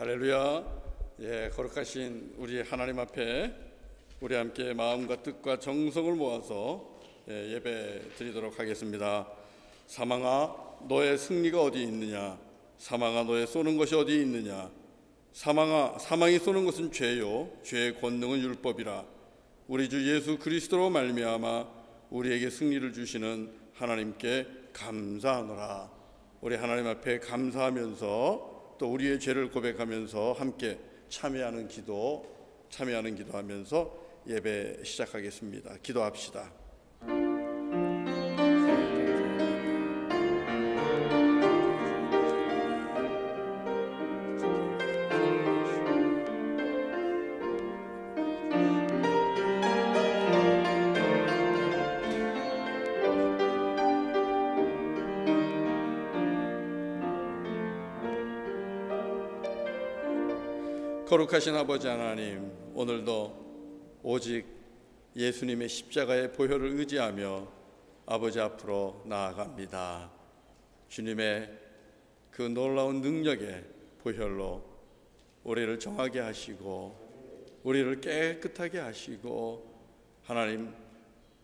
할렐루야. 거룩하신 우리 하나님 앞에 우리 함께 마음과 뜻과 정성을 모아서 예배 드리도록 하겠습니다. 사망아 너의 승리가 어디 있느냐? 사망아 너의 쏘는 것이 어디 있느냐? 사망아 사망이 쏘는 것은 죄요 죄의 권능은 율법이라. 우리 주 예수 그리스도로 말미암아 우리에게 승리를 주시는 하나님께 감사하노라. 우리 하나님 앞에 감사하면서 또 우리의 죄를 고백하면서 함께 참여하는 기도하면서 예배 시작하겠습니다. 기도합시다. 거룩하신 아버지 하나님, 오늘도 오직 예수님의 십자가의 보혈을 의지하며 아버지 앞으로 나아갑니다. 주님의 그 놀라운 능력의 보혈로 우리를 정하게 하시고 우리를 깨끗하게 하시고, 하나님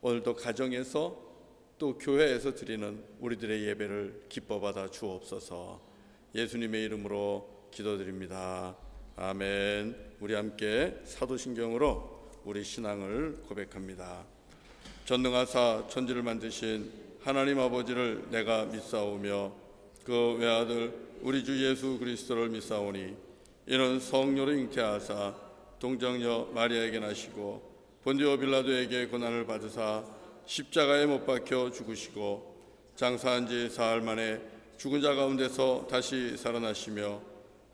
오늘도 가정에서 또 교회에서 드리는 우리들의 예배를 기뻐받아 주옵소서. 예수님의 이름으로 기도드립니다. 아멘. 우리 함께 사도신경으로 우리 신앙을 고백합니다. 전능하사 천지를 만드신 하나님 아버지를 내가 믿사오며 그 외아들 우리 주 예수 그리스도를 믿사오니 이는 성령으로 잉태하사 동정녀 마리아에게 나시고 본디오 빌라도에게 고난을 받으사 십자가에 못 박혀 죽으시고 장사한 지 사흘 만에 죽은 자 가운데서 다시 살아나시며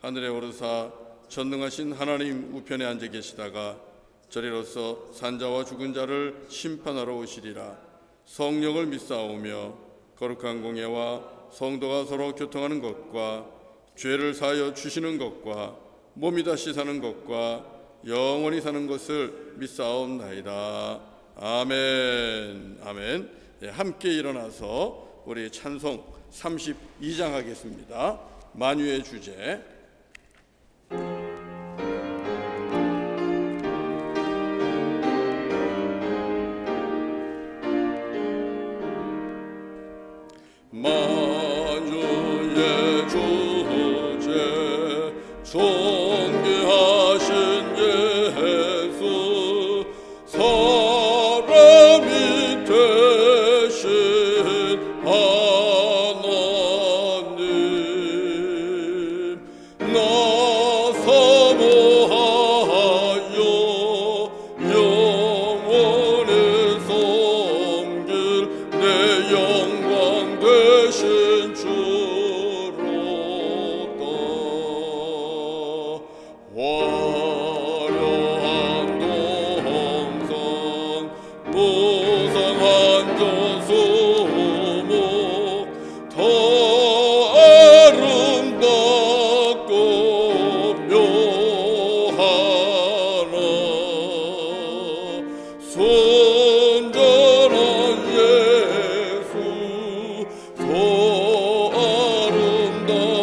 하늘에 오르사 전능하신 하나님 우편에 앉아 계시다가 저리로서 산자와 죽은 자를 심판하러 오시리라. 성령을 믿사오며 거룩한 공예와 성도가 서로 교통하는 것과 죄를 사하여 주시는 것과 몸이 다시 사는 것과 영원히 사는 것을 믿사옵나이다. 아멘. 아멘. 함께 일어나서 우리 찬송 32장 하겠습니다. 만유의 주제. 만유의 주제 존귀하신 예수 사람이 되신 하나님 나 사모하여 영원히 섬길 내 영광 되신 주로다. 화려한 동상 무상한 저수목 더 아름답고 묘하나 순전한 예수 더 아름다워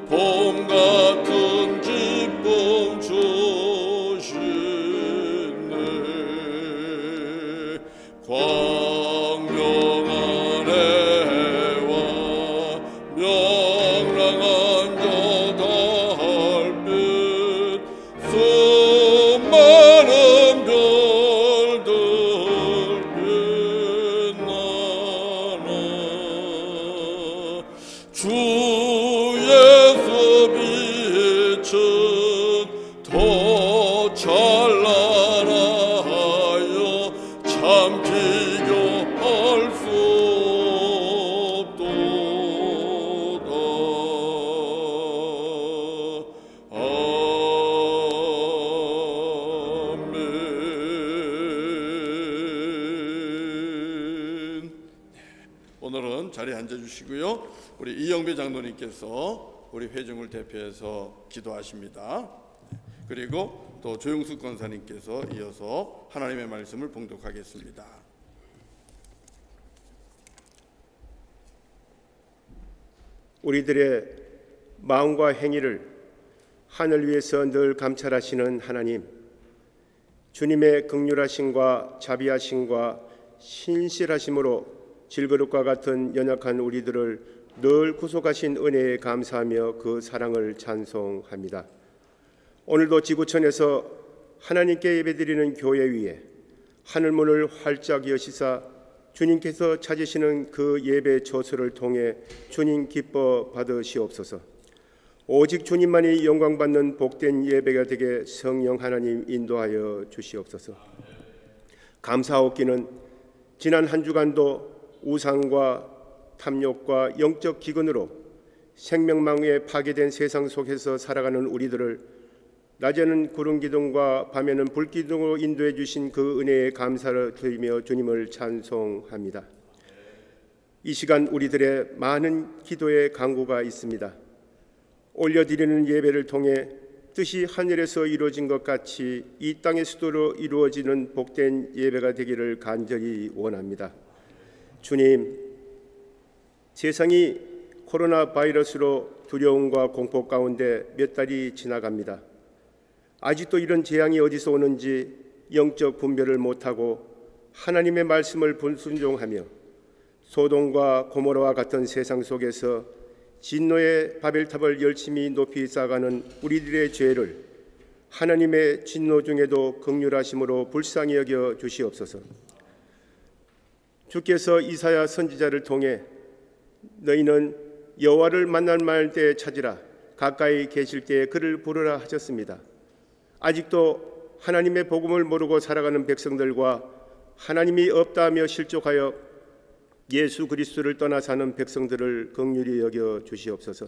봄 같은 기쁨 주시네. 광명한 해와 명랑한 저 달빛 수많은 별들 빛나나 주 예수 빛은 더 찬란하여 참 비교할 수 없도다. 아멘. 오늘은 자리에 앉아주시고요. 우리 이영배 장로님께서 우리 회중을 대표해서 기도하십니다. 그리고 또 조용숙 권사님께서 이어서 하나님의 말씀을 봉독하겠습니다. 우리들의 마음과 행위를 하늘 위에서 늘 감찰하시는 하나님, 주님의 긍휼하심과 자비하심과 신실하심으로 질그릇과 같은 연약한 우리들을 늘 구속하신 은혜에 감사하며 그 사랑을 찬송합니다. 오늘도 지구촌에서 하나님께 예배드리는 교회 위에 하늘문을 활짝 여시사 주님께서 찾으시는 그 예배 처소를 통해 주님 기뻐 받으시옵소서. 오직 주님만이 영광받는 복된 예배가 되게 성령 하나님 인도하여 주시옵소서. 감사하옵기는 지난 한 주간도 우상과 탐욕과 영적 기근으로 생명망에 파괴된 세상 속에서 살아가는 우리들을 낮에는 구름 기둥과 밤에는 불 기둥으로 인도해 주신 그 은혜에 감사를 드리며 주님을 찬송합니다. 이 시간 우리들의 많은 기도의 간구가 있습니다. 올려드리는 예배를 통해 뜻이 하늘에서 이루어진 것 같이 이 땅의 수도로 이루어지는 복된 예배가 되기를 간절히 원합니다. 주님, 세상이 코로나 바이러스로 두려움과 공포 가운데 몇 달이 지나갑니다. 아직도 이런 재앙이 어디서 오는지 영적 분별을 못하고 하나님의 말씀을 불순종하며 소돔과 고모라와 같은 세상 속에서 진노의 바벨탑을 열심히 높이 쌓아가는 우리들의 죄를 하나님의 진노 중에도 긍휼하심으로 불쌍히 여겨 주시옵소서. 주께서 이사야 선지자를 통해 너희는 여호와를 만날 때 찾으라, 가까이 계실 때에 그를 부르라 하셨습니다. 아직도 하나님의 복음을 모르고 살아가는 백성들과 하나님이 없다 하며 실족하여 예수 그리스도를 떠나 사는 백성들을 긍휼히 여겨 주시옵소서.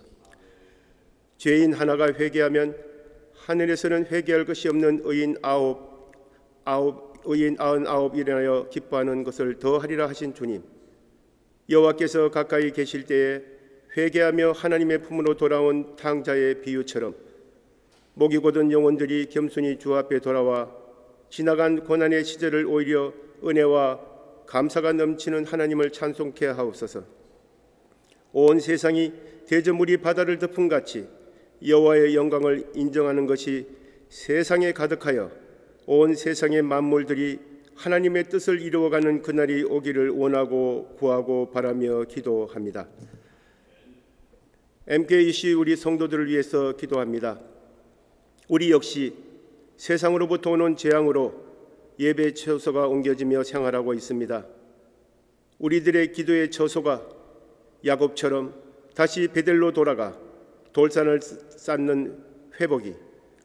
죄인 하나가 회개하면 하늘에서는 회개할 것이 없는 의인 99이 일어나여 기뻐하는 것을 더하리라 하신 주님, 여호와께서 가까이 계실 때에 회개하며 하나님의 품으로 돌아온 탕자의 비유처럼 목이 곧은 영혼들이 겸손히 주 앞에 돌아와 지나간 고난의 시절을 오히려 은혜와 감사가 넘치는 하나님을 찬송케 하옵소서. 온 세상이 대저물이 바다를 덮은 같이 여호와의 영광을 인정하는 것이 세상에 가득하여 온 세상의 만물들이 하나님의 뜻을 이루어가는 그날이 오기를 원하고 구하고 바라며 기도합니다. MKC 우리 성도들을 위해서 기도합니다. 우리 역시 세상으로부터 오는 재앙으로 예배 처소가 옮겨지며 생활하고 있습니다. 우리들의 기도의 처소가 야곱처럼 다시 베델로 돌아가 돌산을 쌓는 회복이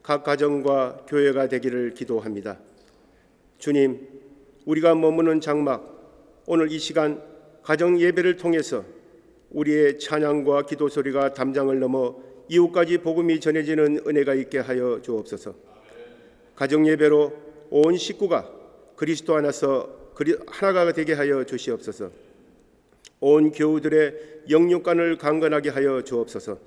각 가정과 교회가 되기를 기도합니다. 주님, 우리가 머무는 장막, 오늘 이 시간 가정 예배를 통해서 우리의 찬양과 기도 소리가 담장을 넘어 이웃까지 복음이 전해지는 은혜가 있게 하여 주옵소서. 가정 예배로 온 식구가 그리스도 안에서 하나가 되게 하여 주시옵소서. 온 교우들의 영육간을 강건하게 하여 주옵소서.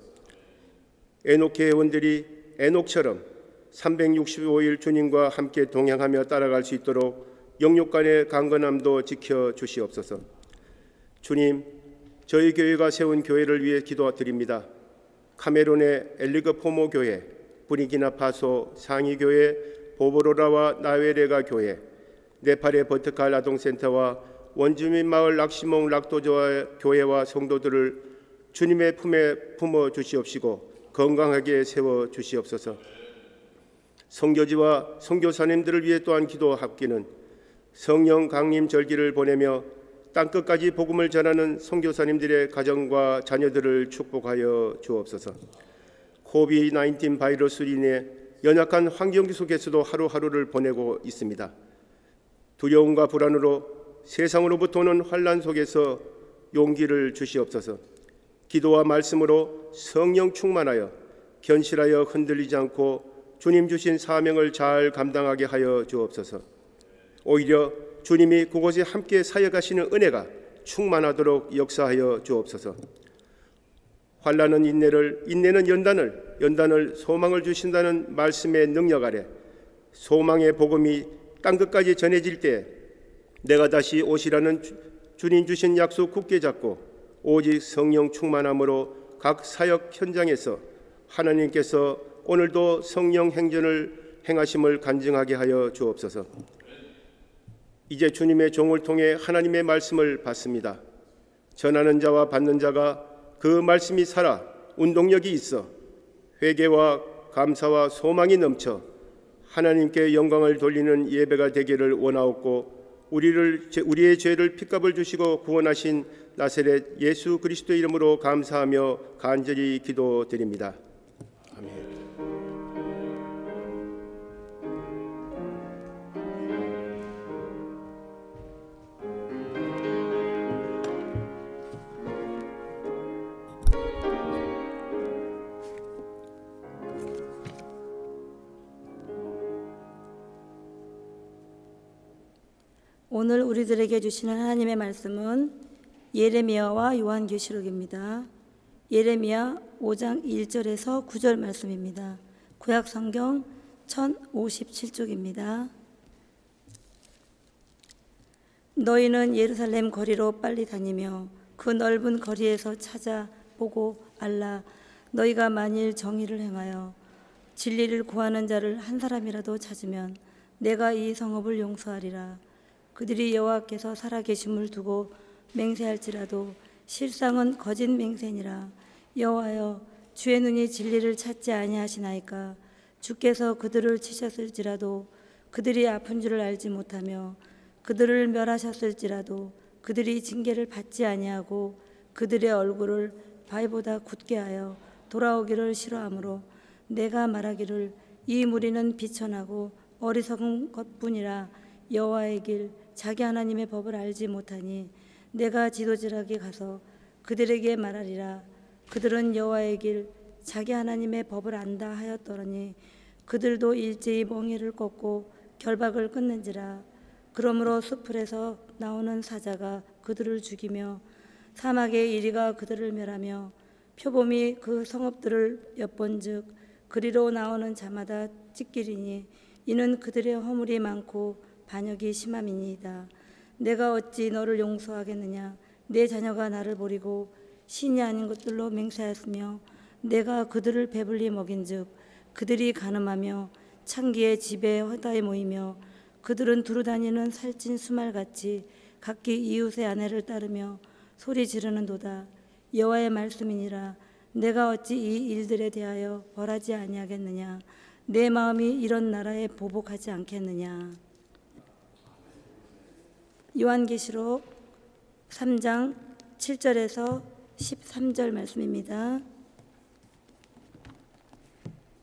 에녹의 회원들이 에녹처럼 365일 주님과 함께 동행하며 따라갈 수 있도록 영육간의 강건함도 지켜 주시옵소서. 주님, 저희 교회가 세운 교회를 위해 기도드립니다. 카메룬의 엘리그 포모 교회, 부르키나파소 상이교회, 보보로라와 나웨레가 교회, 네팔의 버트칼 아동센터와 원주민 마을 락시몽 락도저 교회와 성도들을 주님의 품에 품어 주시옵시고 건강하게 세워 주시옵소서. 선교지와 선교사님들을 위해 또한 기도합기는 성령 강림 절기를 보내며 땅끝까지 복음을 전하는 선교사님들의 가정과 자녀들을 축복하여 주옵소서. 코비드-19 바이러스로 인해 연약한 환경 속에서도 하루하루를 보내고 있습니다. 두려움과 불안으로 세상으로부터 오는 환난 속에서 용기를 주시옵소서. 기도와 말씀으로 성령 충만하여 견실하여 흔들리지 않고 주님 주신 사명을 잘 감당하게 하여 주옵소서. 오히려 주님이 그곳에 함께 사역하시는 은혜가 충만하도록 역사하여 주옵소서. 환난은 인내를, 인내는 연단을, 연단을 소망을 주신다는 말씀의 능력 아래 소망의 복음이 땅끝까지 전해질 때 내가 다시 오시라는 주님 주신 약속 굳게 잡고 오직 성령 충만함으로 각 사역 현장에서 하나님께서 오늘도 성령 행전을 행하심을 간증하게 하여 주옵소서. 이제 주님의 종을 통해 하나님의 말씀을 받습니다. 전하는 자와 받는 자가 그 말씀이 살아 운동력이 있어 회개와 감사와 소망이 넘쳐 하나님께 영광을 돌리는 예배가 되기를 원하옵고, 우리의 죄를 핏값을 주시고 구원하신 나사렛 예수 그리스도의 이름으로 감사하며 간절히 기도드립니다. 아멘. 오늘 우리들에게 주시는 하나님의 말씀은 예레미야와 요한계시록입니다. 예레미야 5장 1절에서 9절 말씀입니다. 구약성경 1057쪽입니다. 너희는 예루살렘 거리로 빨리 다니며 그 넓은 거리에서 찾아보고 알라. 너희가 만일 정의를 행하여 진리를 구하는 자를 한 사람이라도 찾으면 내가 이 성읍을 용서하리라. 그들이 여호와께서 살아계심을 두고 맹세할지라도 실상은 거짓 맹세니라. 여호와여, 주의 눈이 진리를 찾지 아니하시나이까. 주께서 그들을 치셨을지라도 그들이 아픈 줄을 알지 못하며 그들을 멸하셨을지라도 그들이 징계를 받지 아니하고 그들의 얼굴을 바위보다 굳게 하여 돌아오기를 싫어하므로 내가 말하기를 이 무리는 비천하고 어리석은 것뿐이라. 여호와의 길 자기 하나님의 법을 알지 못하니 내가 지도자에게 가서 그들에게 말하리라. 그들은 여호와의 길 자기 하나님의 법을 안다 하였더니 그들도 일제히 멍에를 꺾고 결박을 끊는지라. 그러므로 수풀에서 나오는 사자가 그들을 죽이며 사막의 이리가 그들을 멸하며 표범이 그 성읍들을 엿본즉 그리로 나오는 자마다 찢기리니 이는 그들의 허물이 많고 반역이 심함이니이다. 내가 어찌 너를 용서하겠느냐. 내 자녀가 나를 버리고 신이 아닌 것들로 맹세하였으며 내가 그들을 배불리 먹인즉 그들이 간음하며 창기의 집에 허다에 모이며 그들은 두루다니는 살찐 수말같이 각기 이웃의 아내를 따르며 소리 지르는도다. 여호와의 말씀이니라. 내가 어찌 이 일들에 대하여 벌하지 아니하겠느냐. 내 마음이 이런 나라에 보복하지 않겠느냐. 요한계시록 3장 7절에서 13절 말씀입니다.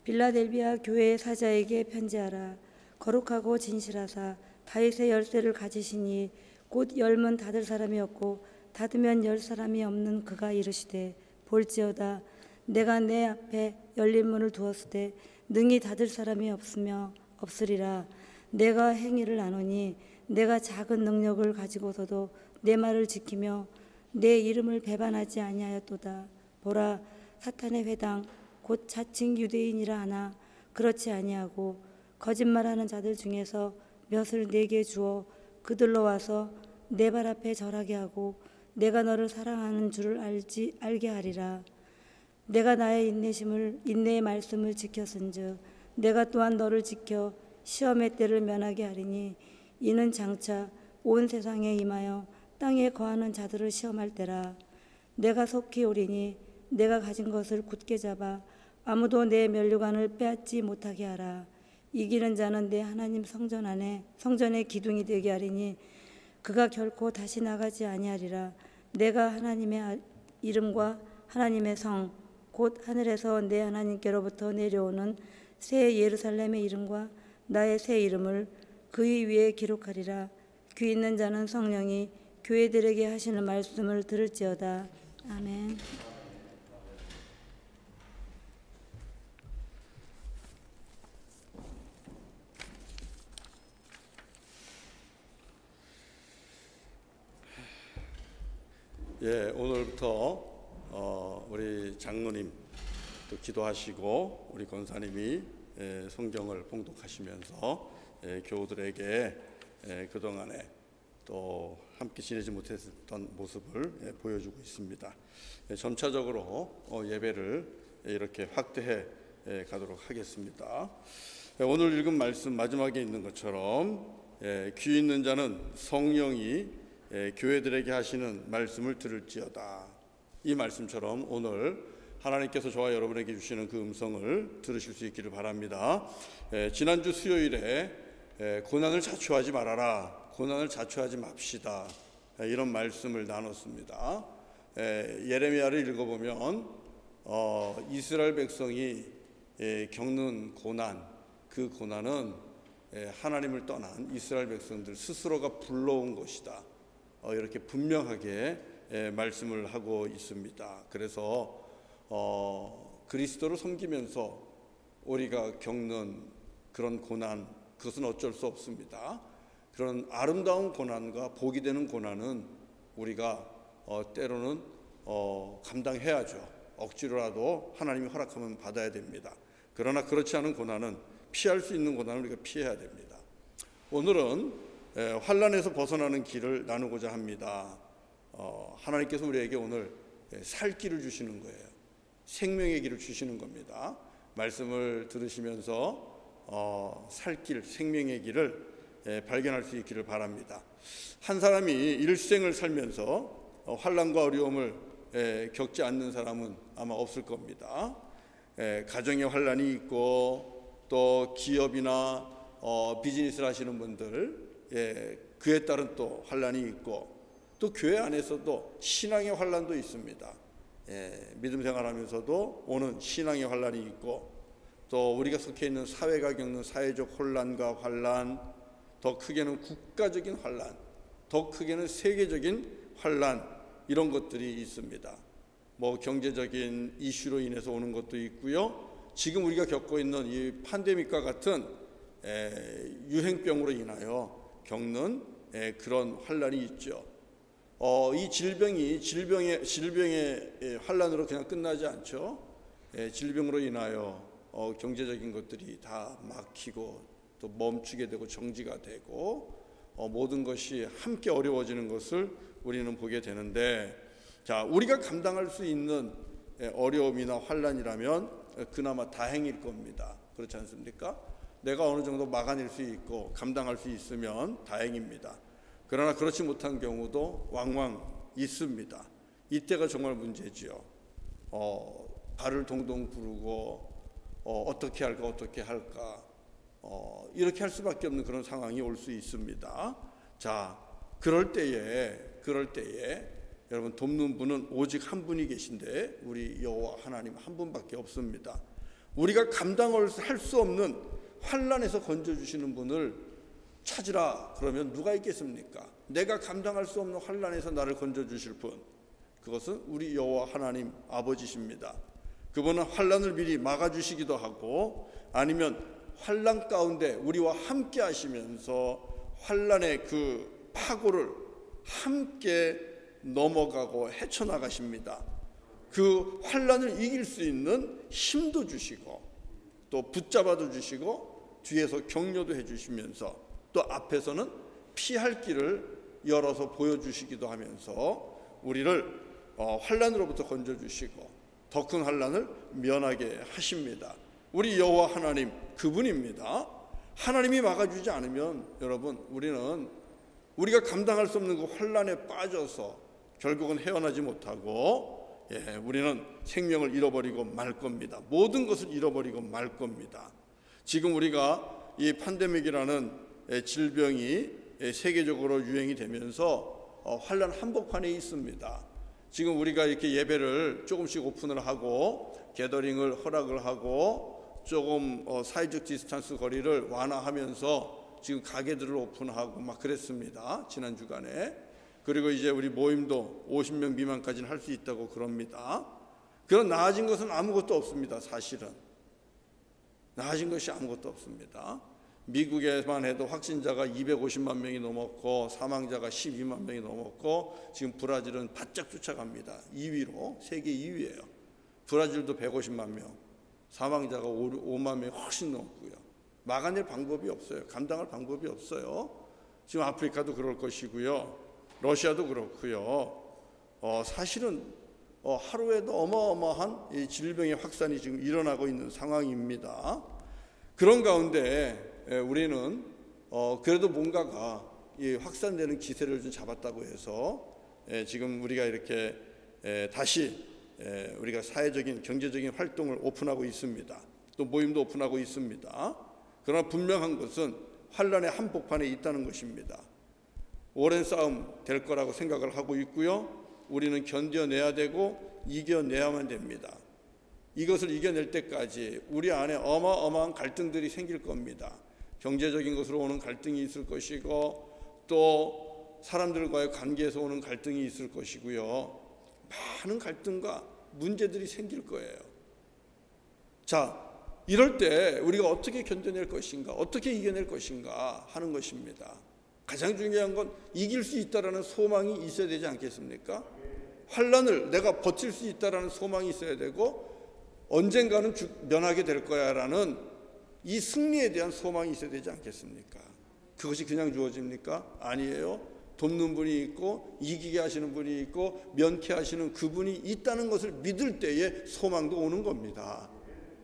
빌라델비아 교회의 사자에게 편지하라. 거룩하고 진실하사 다윗의 열쇠를 가지시니 곧 열면 닫을 사람이 없고 닫으면 열 사람이 없는 그가 이르시되, 볼지어다 내가 내 앞에 열린 문을 두었을 때 능히 닫을 사람이 없으리라. 내가 행위를 아노니 내가 작은 능력을 가지고서도 내 말을 지키며 내 이름을 배반하지 아니하였도다. 보라, 사탄의 회당 곧 자칭 유대인이라 하나 그렇지 아니하고 거짓말하는 자들 중에서 몇을 내게 주어 그들로 와서 내 발 앞에 절하게 하고 내가 너를 사랑하는 줄을 알게 하리라. 내가 나의 인내의 말씀을 지켰은즉 내가 또한 너를 지켜 시험의 때를 면하게 하리니 이는 장차 온 세상에 임하여 땅에 거하는 자들을 시험할 때라. 내가 속히 오리니 내가 가진 것을 굳게 잡아 아무도 내 면류관을 빼앗지 못하게 하라. 이기는 자는 내 하나님 성전의 기둥이 되게 하리니 그가 결코 다시 나가지 아니하리라. 내가 하나님의 이름과 하나님의 성 곧 하늘에서 내 하나님께로부터 내려오는 새 예루살렘의 이름과 나의 새 이름을 그의 위에 기록하리라. 귀 있는 자는 성령이 교회들에게 하시는 말씀을 들을지어다. 아멘. 예, 오늘부터 우리 장로님 또 기도하시고 우리 권사님이 성경을 봉독하시면서 교우들에게 그동안에 또 함께 지내지 못했던 모습을 보여주고 있습니다. 점차적으로 예배를 이렇게 확대해 가도록 하겠습니다. 오늘 읽은 말씀 마지막에 있는 것처럼 귀 있는 자는 성령이 교회들에게 하시는 말씀을 들을지어다. 이 말씀처럼 오늘 하나님께서 저와 여러분에게 주시는 그 음성을 들으실 수 있기를 바랍니다. 지난주 수요일에 고난을 자초하지 말아라, 고난을 자초하지 맙시다, 이런 말씀을 나눴습니다. 예레미야를 읽어보면 이스라엘 백성이 겪는 고난, 그 고난은 하나님을 떠난 이스라엘 백성들 스스로가 불러온 것이다, 이렇게 분명하게 말씀을 하고 있습니다. 그래서 그리스도를 섬기면서 우리가 겪는 그런 고난, 그것은 어쩔 수 없습니다. 그런 아름다운 고난과 복이 되는 고난은 우리가 때로는 감당해야죠. 억지로라도 하나님이 허락하면 받아야 됩니다. 그러나 그렇지 않은 고난은, 피할 수 있는 고난을 우리가 피해야 됩니다. 오늘은 환난에서 벗어나는 길을 나누고자 합니다. 하나님께서 우리에게 오늘 살 길을 주시는 거예요. 생명의 길을 주시는 겁니다. 말씀을 들으시면서 살 길, 생명의 길을 발견할 수 있기를 바랍니다. 한 사람이 일생을 살면서 환난과 어려움을 겪지 않는 사람은 아마 없을 겁니다. 가정의 환난이 있고, 또 기업이나 비즈니스를 하시는 분들, 그에 따른 또 환난이 있고, 또 교회 안에서도 신앙의 환난도 있습니다. 믿음 생활하면서도 오는 신앙의 환난이 있고, 또 우리가 속해 있는 사회가 겪는 사회적 혼란과 환난, 더 크게는 국가적인 환난, 더 크게는 세계적인 환난, 이런 것들이 있습니다. 경제적인 이슈로 인해서 오는 것도 있고요. 지금 우리가 겪고 있는 이 팬데믹과 같은 유행병으로 인하여 겪는 그런 환난이 있죠. 이 질병의 환난으로 그냥 끝나지 않죠. 질병으로 인하여 경제적인 것들이 다 막히고, 또 멈추게 되고 정지가 되고, 모든 것이 함께 어려워지는 것을 우리는 보게 되는데, 자, 우리가 감당할 수 있는 어려움이나 환난이라면 그나마 다행일 겁니다. 그렇지 않습니까? 내가 어느 정도 막아낼 수 있고 감당할 수 있으면 다행입니다. 그러나 그렇지 못한 경우도 왕왕 있습니다. 이때가 정말 문제지요. 발을 동동 구르고 어떻게 할까 이렇게 할 수밖에 없는 그런 상황이 올 수 있습니다. 자, 그럴 때에 여러분, 돕는 분은 오직 한 분이 계신데 우리 여호와 하나님 한 분밖에 없습니다. 우리가 감당을 할 수 없는 환난에서 건져주시는 분을 찾으라. 그러면 누가 있겠습니까? 내가 감당할 수 없는 환난에서 나를 건져주실 분, 그것은 우리 여호와 하나님 아버지십니다. 그분은 환난을 미리 막아주시기도 하고, 아니면 환난 가운데 우리와 함께 하시면서 환난의 그 파고를 함께 넘어가고 헤쳐나가십니다. 그 환난을 이길 수 있는 힘도 주시고, 또 붙잡아도 주시고, 뒤에서 격려도 해주시면서, 또 앞에서는 피할 길을 열어서 보여주시기도 하면서 우리를 환난으로부터 건져주시고 더 큰 환난을 면하게 하십니다. 우리 여호와 하나님, 그분입니다. 하나님이 막아주지 않으면 여러분, 우리가 감당할 수 없는 그 환난에 빠져서 결국은 헤어나지 못하고, 우리는 생명을 잃어버리고 말 겁니다. 모든 것을 잃어버리고 말 겁니다. 지금 우리가 이 팬데믹이라는 질병이 세계적으로 유행이 되면서 환난 한복판에 있습니다. 지금 우리가 이렇게 예배를 조금씩 오픈을 하고 게더링을 허락을 하고 조금 사회적 디스턴스 거리를 완화하면서 지금 가게들을 오픈하고 막 그랬습니다. 지난 주간에. 그리고 이제 우리 모임도 50명 미만까지는 할 수 있다고 그럽니다. 그런 나아진 것은 아무것도 없습니다. 사실은 나아진 것이 아무것도 없습니다. 미국에만 해도 확진자가 250만 명이 넘었고 사망자가 12만 명이 넘었고, 지금 브라질은 바짝 쫓아갑니다. 2위로, 세계 2위예요. 브라질도 150만 명, 사망자가 5만 명이 훨씬 넘고요. 막아낼 방법이 없어요. 감당할 방법이 없어요. 지금 아프리카도 그럴 것이고요. 러시아도 그렇고요. 사실은 하루에도 어마어마한 이 질병의 확산이 지금 일어나고 있는 상황입니다. 그런 가운데 우리는 그래도 뭔가가 이 확산되는 기세를 좀 잡았다고 해서 지금 우리가 이렇게 다시 우리가 사회적인 경제적인 활동을 오픈하고 있습니다. 또 모임도 오픈하고 있습니다. 그러나 분명한 것은 환란의 한복판에 있다는 것입니다. 오랜 싸움 될 거라고 생각을 하고 있고요. 우리는 견뎌내야 되고 이겨내야만 됩니다. 이것을 이겨낼 때까지 우리 안에 어마어마한 갈등들이 생길 겁니다. 경제적인 것으로 오는 갈등이 있을 것이고 또 사람들과의 관계에서 오는 갈등이 있을 것이고요. 많은 갈등과 문제들이 생길 거예요. 자, 이럴 때 우리가 어떻게 견뎌낼 것인가, 어떻게 이겨낼 것인가 하는 것입니다. 가장 중요한 건 이길 수 있다라는 소망이 있어야 되지 않겠습니까? 환란을 내가 버틸 수 있다라는 소망이 있어야 되고 언젠가는 면하게 될 거야라는 이 승리에 대한 소망이 있어야 되지 않겠습니까? 그것이 그냥 주어집니까? 아니에요. 돕는 분이 있고 이기게 하시는 분이 있고 면케하시는 그분이 있다는 것을 믿을 때에 소망도 오는 겁니다.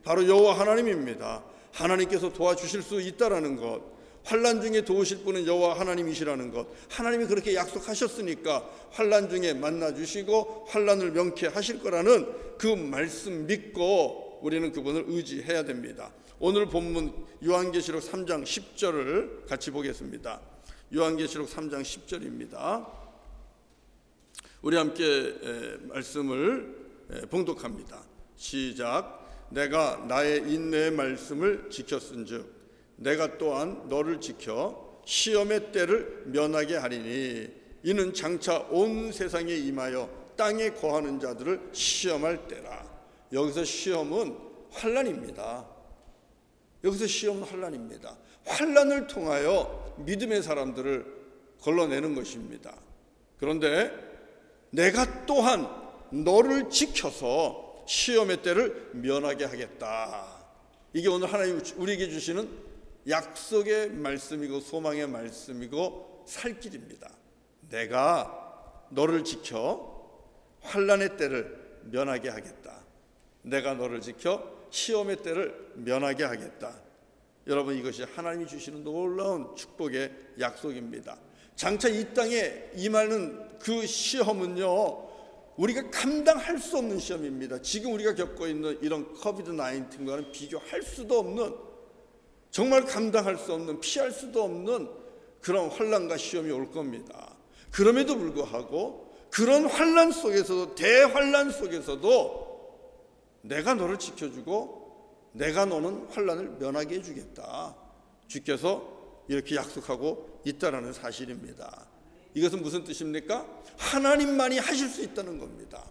바로 여호와 하나님입니다. 하나님께서 도와주실 수 있다라는 것, 환난 중에 도우실 분은 여호와 하나님이시라는 것, 하나님이 그렇게 약속하셨으니까 환난 중에 만나주시고 환난을 명케하실 거라는 그 말씀 믿고 우리는 그분을 의지해야 됩니다. 오늘 본문 요한계시록 3장 10절을 같이 보겠습니다. 요한계시록 3장 10절입니다. 우리 함께 말씀을 봉독합니다. 시작. 내가 나의 인내의 말씀을 지켰은즉 내가 또한 너를 지켜 시험의 때를 면하게 하리니 이는 장차 온 세상에 임하여 땅에 거하는 자들을 시험할 때라. 여기서 시험은 환난입니다. 여기서 시험은 환난입니다. 환난을 통하여 믿음의 사람들을 걸러내는 것입니다. 그런데 내가 또한 너를 지켜서 시험의 때를 면하게 하겠다. 이게 오늘 하나님 우리에게 주시는 약속의 말씀이고 소망의 말씀이고 살 길입니다. 내가 너를 지켜 환난의 때를 면하게 하겠다. 내가 너를 지켜 시험의 때를 면하게 하겠다. 여러분, 이것이 하나님이 주시는 놀라운 축복의 약속입니다. 장차 이 땅에 임하는 그 시험은요, 우리가 감당할 수 없는 시험입니다. 지금 우리가 겪고 있는 이런 코비드-19과는 비교할 수도 없는, 정말 감당할 수 없는, 피할 수도 없는 그런 환난과 시험이 올 겁니다. 그럼에도 불구하고 그런 환난 속에서도, 대환난 속에서도 내가 너를 지켜주고 내가 너는 환난을 면하게 해주겠다. 주께서 이렇게 약속하고 있다라는 사실입니다. 이것은 무슨 뜻입니까? 하나님만이 하실 수 있다는 겁니다.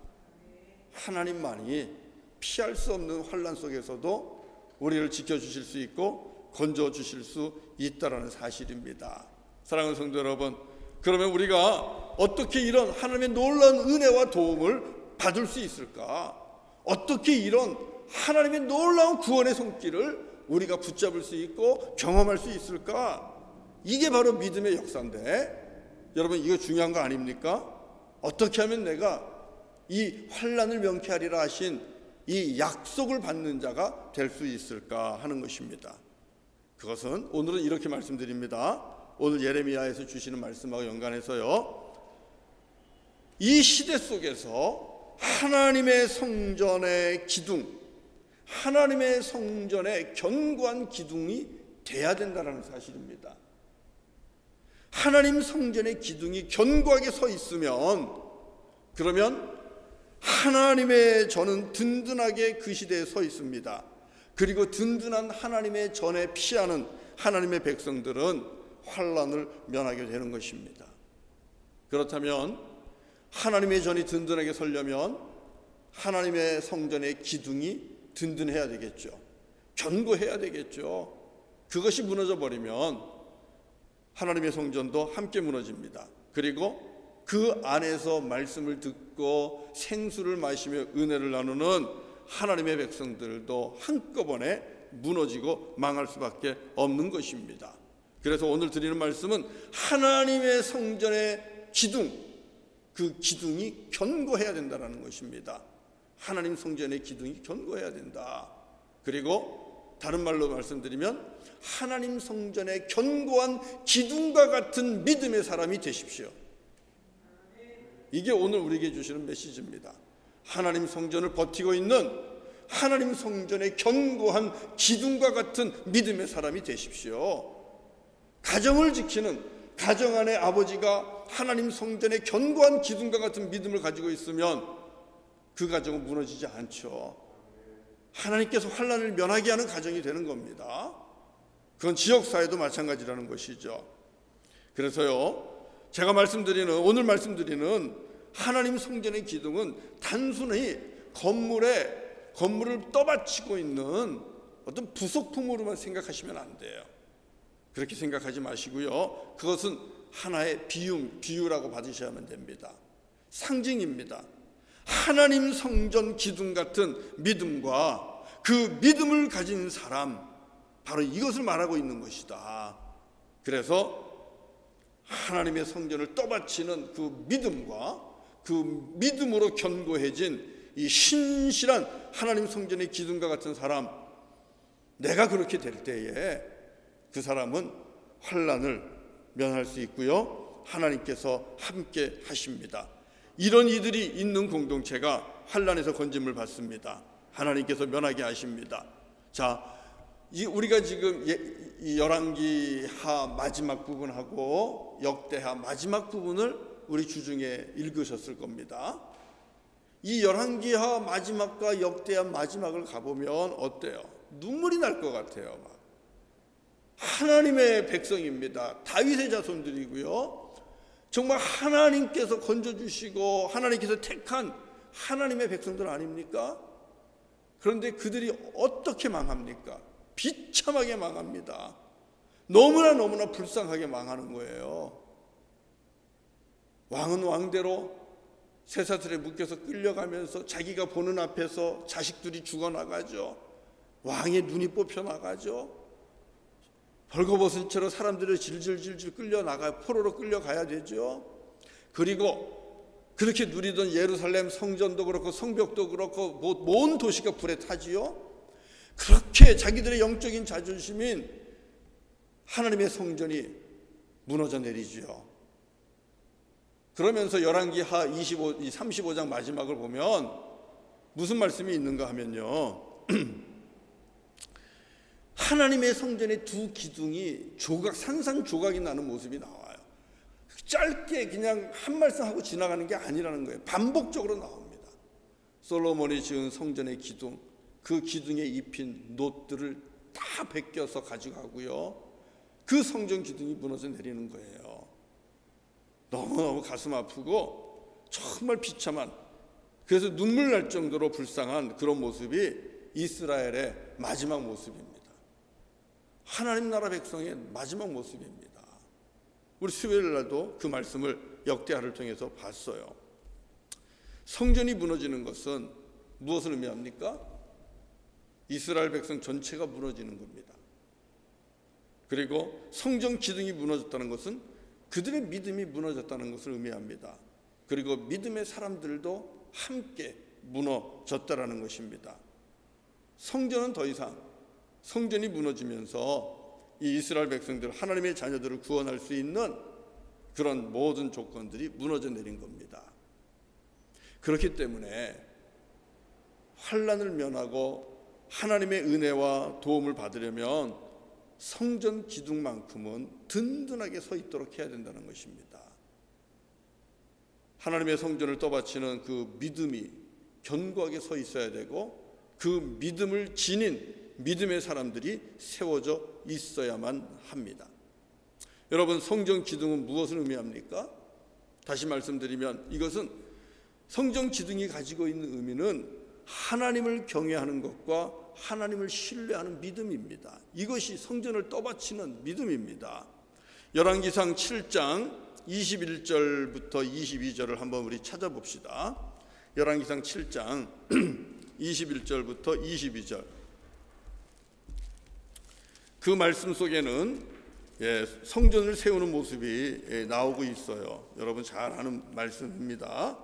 하나님만이 피할 수 없는 환난 속에서도 우리를 지켜주실 수 있고 건져주실 수 있다라는 사실입니다. 사랑하는 성도 여러분, 그러면 우리가 어떻게 이런 하나님의 놀라운 은혜와 도움을 받을 수 있을까? 어떻게 이런 하나님의 놀라운 구원의 손길을 우리가 붙잡을 수 있고 경험할 수 있을까? 이게 바로 믿음의 역사인데, 여러분, 이거 중요한 거 아닙니까? 어떻게 하면 내가 이 환난을 명쾌하리라 하신 이 약속을 받는 자가 될 수 있을까 하는 것입니다. 그것은 오늘은 이렇게 말씀드립니다. 오늘 예레미야에서 주시는 말씀하고 연관해서요, 이 시대 속에서 하나님의 성전의 기둥, 하나님의 성전의 견고한 기둥이 돼야 된다는 사실입니다. 하나님 성전의 기둥이 견고하게 서 있으면, 그러면 하나님의 전은 든든하게 그 시대에 서 있습니다. 그리고 든든한 하나님의 전에 피하는 하나님의 백성들은 환난을 면하게 되는 것입니다. 그렇다면 하나님의 전이 든든하게 서려면 하나님의 성전의 기둥이 든든해야 되겠죠. 견고해야 되겠죠. 그것이 무너져 버리면 하나님의 성전도 함께 무너집니다. 그리고 그 안에서 말씀을 듣고 생수를 마시며 은혜를 나누는 하나님의 백성들도 한꺼번에 무너지고 망할 수밖에 없는 것입니다. 그래서 오늘 드리는 말씀은 하나님의 성전의 기둥, 그 기둥이 견고해야 된다는 것입니다. 하나님 성전의 기둥이 견고해야 된다. 그리고 다른 말로 말씀드리면 하나님 성전의 견고한 기둥과 같은 믿음의 사람이 되십시오. 이게 오늘 우리에게 주시는 메시지입니다. 하나님 성전을 버티고 있는 하나님 성전의 견고한 기둥과 같은 믿음의 사람이 되십시오. 가정을 지키는 가정 안에 아버지가 하나님 성전의 견고한 기둥과 같은 믿음을 가지고 있으면 그 가정은 무너지지 않죠. 하나님께서 환난을 면하게 하는 가정이 되는 겁니다. 그건 지역사회도 마찬가지라는 것이죠. 그래서요, 제가 오늘 말씀드리는 하나님 성전의 기둥은 단순히 건물을 떠받치고 있는 어떤 부속품으로만 생각하시면 안 돼요. 그렇게 생각하지 마시고요, 그것은 하나의 비유라고 받으셔야만 됩니다. 상징입니다. 하나님 성전 기둥 같은 믿음과 그 믿음을 가진 사람, 바로 이것을 말하고 있는 것이다. 그래서 하나님의 성전을 떠받치는 그 믿음과 그 믿음으로 견고해진 이 신실한 하나님 성전의 기둥과 같은 사람, 내가 그렇게 될 때에 그 사람은 환난을 면할 수 있고요, 하나님께서 함께 하십니다. 이런 이들이 있는 공동체가 환난에서 건짐을 받습니다. 하나님께서 면하게 하십니다. 자, 우리가 지금 이 열왕기하 마지막 부분하고 역대하 마지막 부분을 우리 주중에 읽으셨을 겁니다. 이 열왕기하 마지막과 역대하 마지막을 가보면 어때요? 눈물이 날 것 같아요. 막. 하나님의 백성입니다. 다윗의 자손들이고요, 정말 하나님께서 건져주시고 하나님께서 택한 하나님의 백성들 아닙니까? 그런데 그들이 어떻게 망합니까? 비참하게 망합니다. 너무나 불쌍하게 망하는 거예요. 왕은 왕대로 쇠사슬에 묶여서 끌려가면서 자기가 보는 앞에서 자식들이 죽어나가죠. 왕의 눈이 뽑혀나가죠. 벌거벗은 채로 사람들을 질질질질 포로로 끌려가야 되죠. 그리고 그렇게 누리던 예루살렘 성전도 그렇고 성벽도 그렇고 모든 도시가 불에 타지요. 그렇게 자기들의 영적인 자존심인 하나님의 성전이 무너져 내리지요. 그러면서 열왕기하 35장 마지막을 보면 무슨 말씀이 있는가 하면요, 하나님의 성전의 두 기둥이 산산조각이 나는 모습이 나와요. 짧게 그냥 한 말씀 하고 지나가는 게 아니라는 거예요. 반복적으로 나옵니다. 솔로몬이 지은 성전의 기둥, 그 기둥에 입힌 놋들을 다 베껴서 가져가고요, 그 성전 기둥이 무너져 내리는 거예요. 너무너무 가슴 아프고 정말 비참한, 그래서 눈물 날 정도로 불쌍한 그런 모습이 이스라엘의 마지막 모습입니다. 하나님 나라 백성의 마지막 모습입니다. 우리 수요일 날도 그 말씀을 역대하를 통해서 봤어요. 성전이 무너지는 것은 무엇을 의미합니까? 이스라엘 백성 전체가 무너지는 겁니다. 그리고 성전 기둥이 무너졌다는 것은 그들의 믿음이 무너졌다는 것을 의미합니다. 그리고 믿음의 사람들도 함께 무너졌다라는 것입니다. 성전은 더 이상, 성전이 무너지면서 이 이스라엘 백성들, 하나님의 자녀들을 구원할 수 있는 그런 모든 조건들이 무너져 내린 겁니다. 그렇기 때문에 환난을 면하고 하나님의 은혜와 도움을 받으려면 성전 기둥만큼은 든든하게 서 있도록 해야 된다는 것입니다. 하나님의 성전을 떠받치는 그 믿음이 견고하게 서 있어야 되고, 그 믿음을 지닌 믿음의 사람들이 세워져 있어야만 합니다. 여러분, 성전 기둥은 무엇을 의미합니까? 다시 말씀드리면 이것은 성전 기둥이 가지고 있는 의미는 하나님을 경외하는 것과 하나님을 신뢰하는 믿음입니다. 이것이 성전을 떠받치는 믿음입니다. 열왕기상 7장 21절부터 22절을 한번 우리 찾아봅시다. 열왕기상 7장 21절부터 22절. 그 말씀 속에는 성전을 세우는 모습이 나오고 있어요. 여러분 잘 아는 말씀입니다.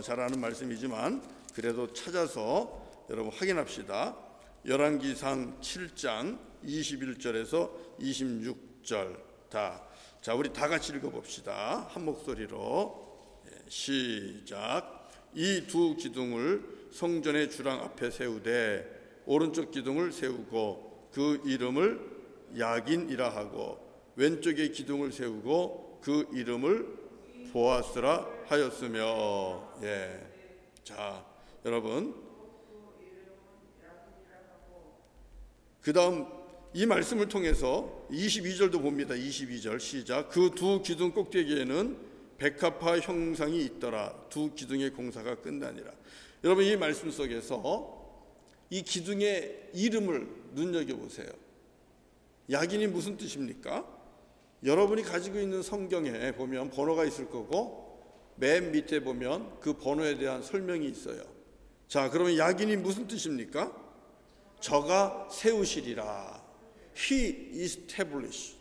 잘 아는 말씀이지만 그래도 찾아서 여러분 확인합시다. 열왕기상 7장 21절에서 26절 자, 우리 다 같이 읽어봅시다. 한 목소리로. 시작. 이 두 기둥을 성전의 주랑 앞에 세우되 오른쪽 기둥을 세우고 그 이름을 야긴이라 하고 왼쪽의 기둥을 세우고 그 이름을 보아스라 하였으며. 자, 여러분, 그 다음 이 말씀을 통해서 22절도 봅니다. 22절 시작. 그 두 기둥 꼭대기에는 백합화 형상이 있더라. 두 기둥의 공사가 끝나니라. 여러분, 이 말씀 속에서 이 기둥의 이름을 눈여겨보세요. 야긴이 무슨 뜻입니까? 여러분이 가지고 있는 성경에 보면 번호가 있을 거고 맨 밑에 보면 그 번호에 대한 설명이 있어요. 자, 그러면 야긴이 무슨 뜻입니까? 저가 세우시리라. He established.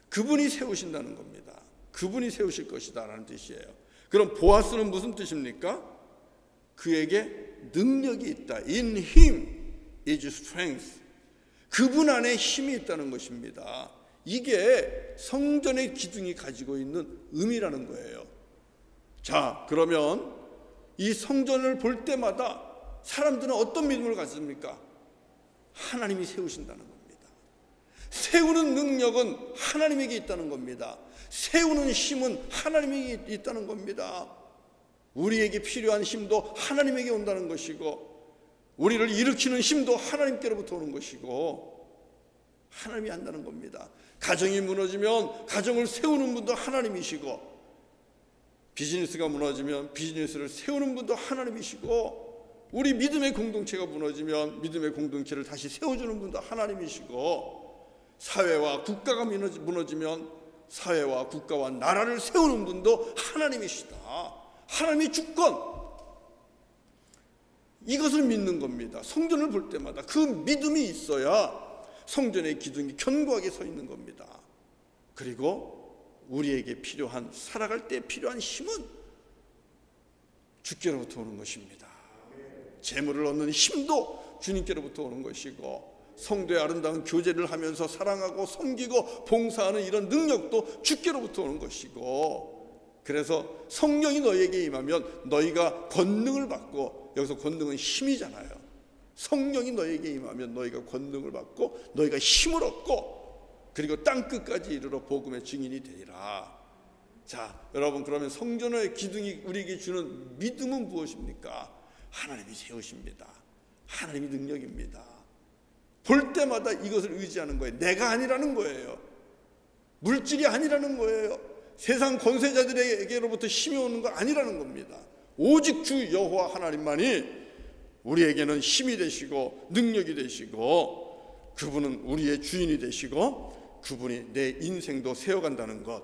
그분이 세우신다는 겁니다. 그분이 세우실 것이다 라는 뜻이에요. 그럼 보아스는 무슨 뜻입니까? 그에게 능력이 있다. In him is strength. 그분 안에 힘이 있다는 것입니다. 이게 성전의 기둥이 가지고 있는 의미라는 거예요. 자, 그러면 이 성전을 볼 때마다 사람들은 어떤 믿음을 갖습니까? 하나님이 세우신다는 겁니다. 세우는 능력은 하나님에게 있다는 겁니다. 세우는 힘은 하나님에게 있다는 겁니다. 우리에게 필요한 힘도 하나님에게 온다는 것이고 우리를 일으키는 힘도 하나님께로부터 오는 것이고 하나님이 한다는 겁니다. 가정이 무너지면 가정을 세우는 분도 하나님이시고 비즈니스가 무너지면 비즈니스를 세우는 분도 하나님이시고 우리 믿음의 공동체가 무너지면 믿음의 공동체를 다시 세워주는 분도 하나님이시고 사회와 국가가 무너지면 사회와 국가와 나라를 세우는 분도 하나님이시다. 하나님의 주권, 이것을 믿는 겁니다. 성전을 볼 때마다 그 믿음이 있어야 성전의 기둥이 견고하게 서 있는 겁니다. 그리고 우리에게 필요한, 살아갈 때 필요한 힘은 주께로부터 오는 것입니다. 재물을 얻는 힘도 주님께로부터 오는 것이고 성도의 아름다운 교제를 하면서 사랑하고 섬기고 봉사하는 이런 능력도 주께로부터 오는 것이고 그래서 성령이 너희에게 임하면 너희가 권능을 받고, 여기서 권능은 힘이잖아요. 성령이 너희에게 임하면 너희가 권능을 받고 너희가 힘을 얻고 그리고 땅끝까지 이르러 복음의 증인이 되리라. 자, 여러분, 그러면 성전의 기둥이 우리에게 주는 믿음은 무엇입니까? 하나님이 세우십니다. 하나님이 능력입니다. 볼 때마다 이것을 의지하는 거예요. 내가 아니라는 거예요. 물질이 아니라는 거예요. 세상 권세자들에게로부터 힘이 오는 거 아니라는 겁니다. 오직 주 여호와 하나님만이 우리에게는 힘이 되시고 능력이 되시고 그분은 우리의 주인이 되시고 그분이 내 인생도 세워간다는 것.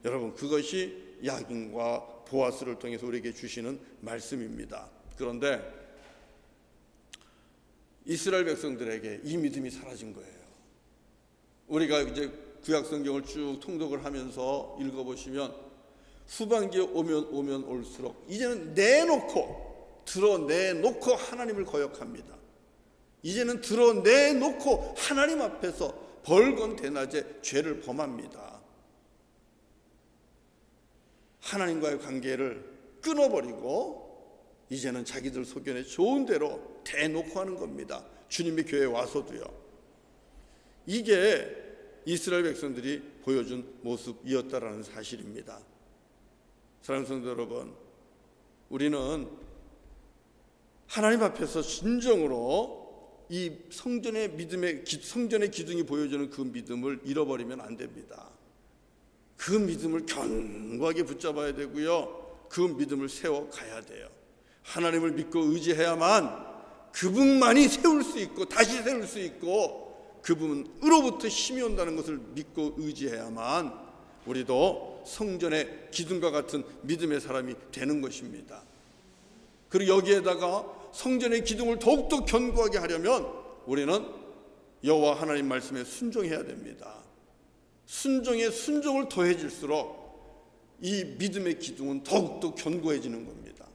여러분, 그것이 야긴과 보아스를 통해서 우리에게 주시는 말씀입니다. 그런데 이스라엘 백성들에게 이 믿음이 사라진 거예요. 우리가 이제 구약 성경을 쭉 통독을 하면서 읽어보시면 후반기에 오면 올수록 이제는 드러내놓고 하나님을 거역합니다. 이제는 드러내놓고 하나님 앞에서 벌건 대낮에 죄를 범합니다. 하나님과의 관계를 끊어버리고 이제는 자기들 소견에 좋은 대로 대놓고 하는 겁니다. 주님의 교회에 와서도요. 이게 이스라엘 백성들이 보여준 모습이었다라는 사실입니다. 사랑하는 성도 여러분, 우리는 하나님 앞에서 진정으로 이 성전의 기둥이 보여주는 그 믿음을 잃어버리면 안 됩니다. 그 믿음을 견고하게 붙잡아야 되고요. 그 믿음을 세워가야 돼요. 하나님을 믿고 의지해야만 그분만이 세울 수 있고 다시 세울 수 있고 그분으로부터 힘이 온다는 것을 믿고 의지해야만 우리도 성전의 기둥과 같은 믿음의 사람이 되는 것입니다. 그리고 여기에다가 성전의 기둥을 더욱더 견고하게 하려면 우리는 여호와 하나님 말씀에 순종해야 됩니다. 순종에 순종을 더해질수록 이 믿음의 기둥은 더욱더 견고해지는 겁니다.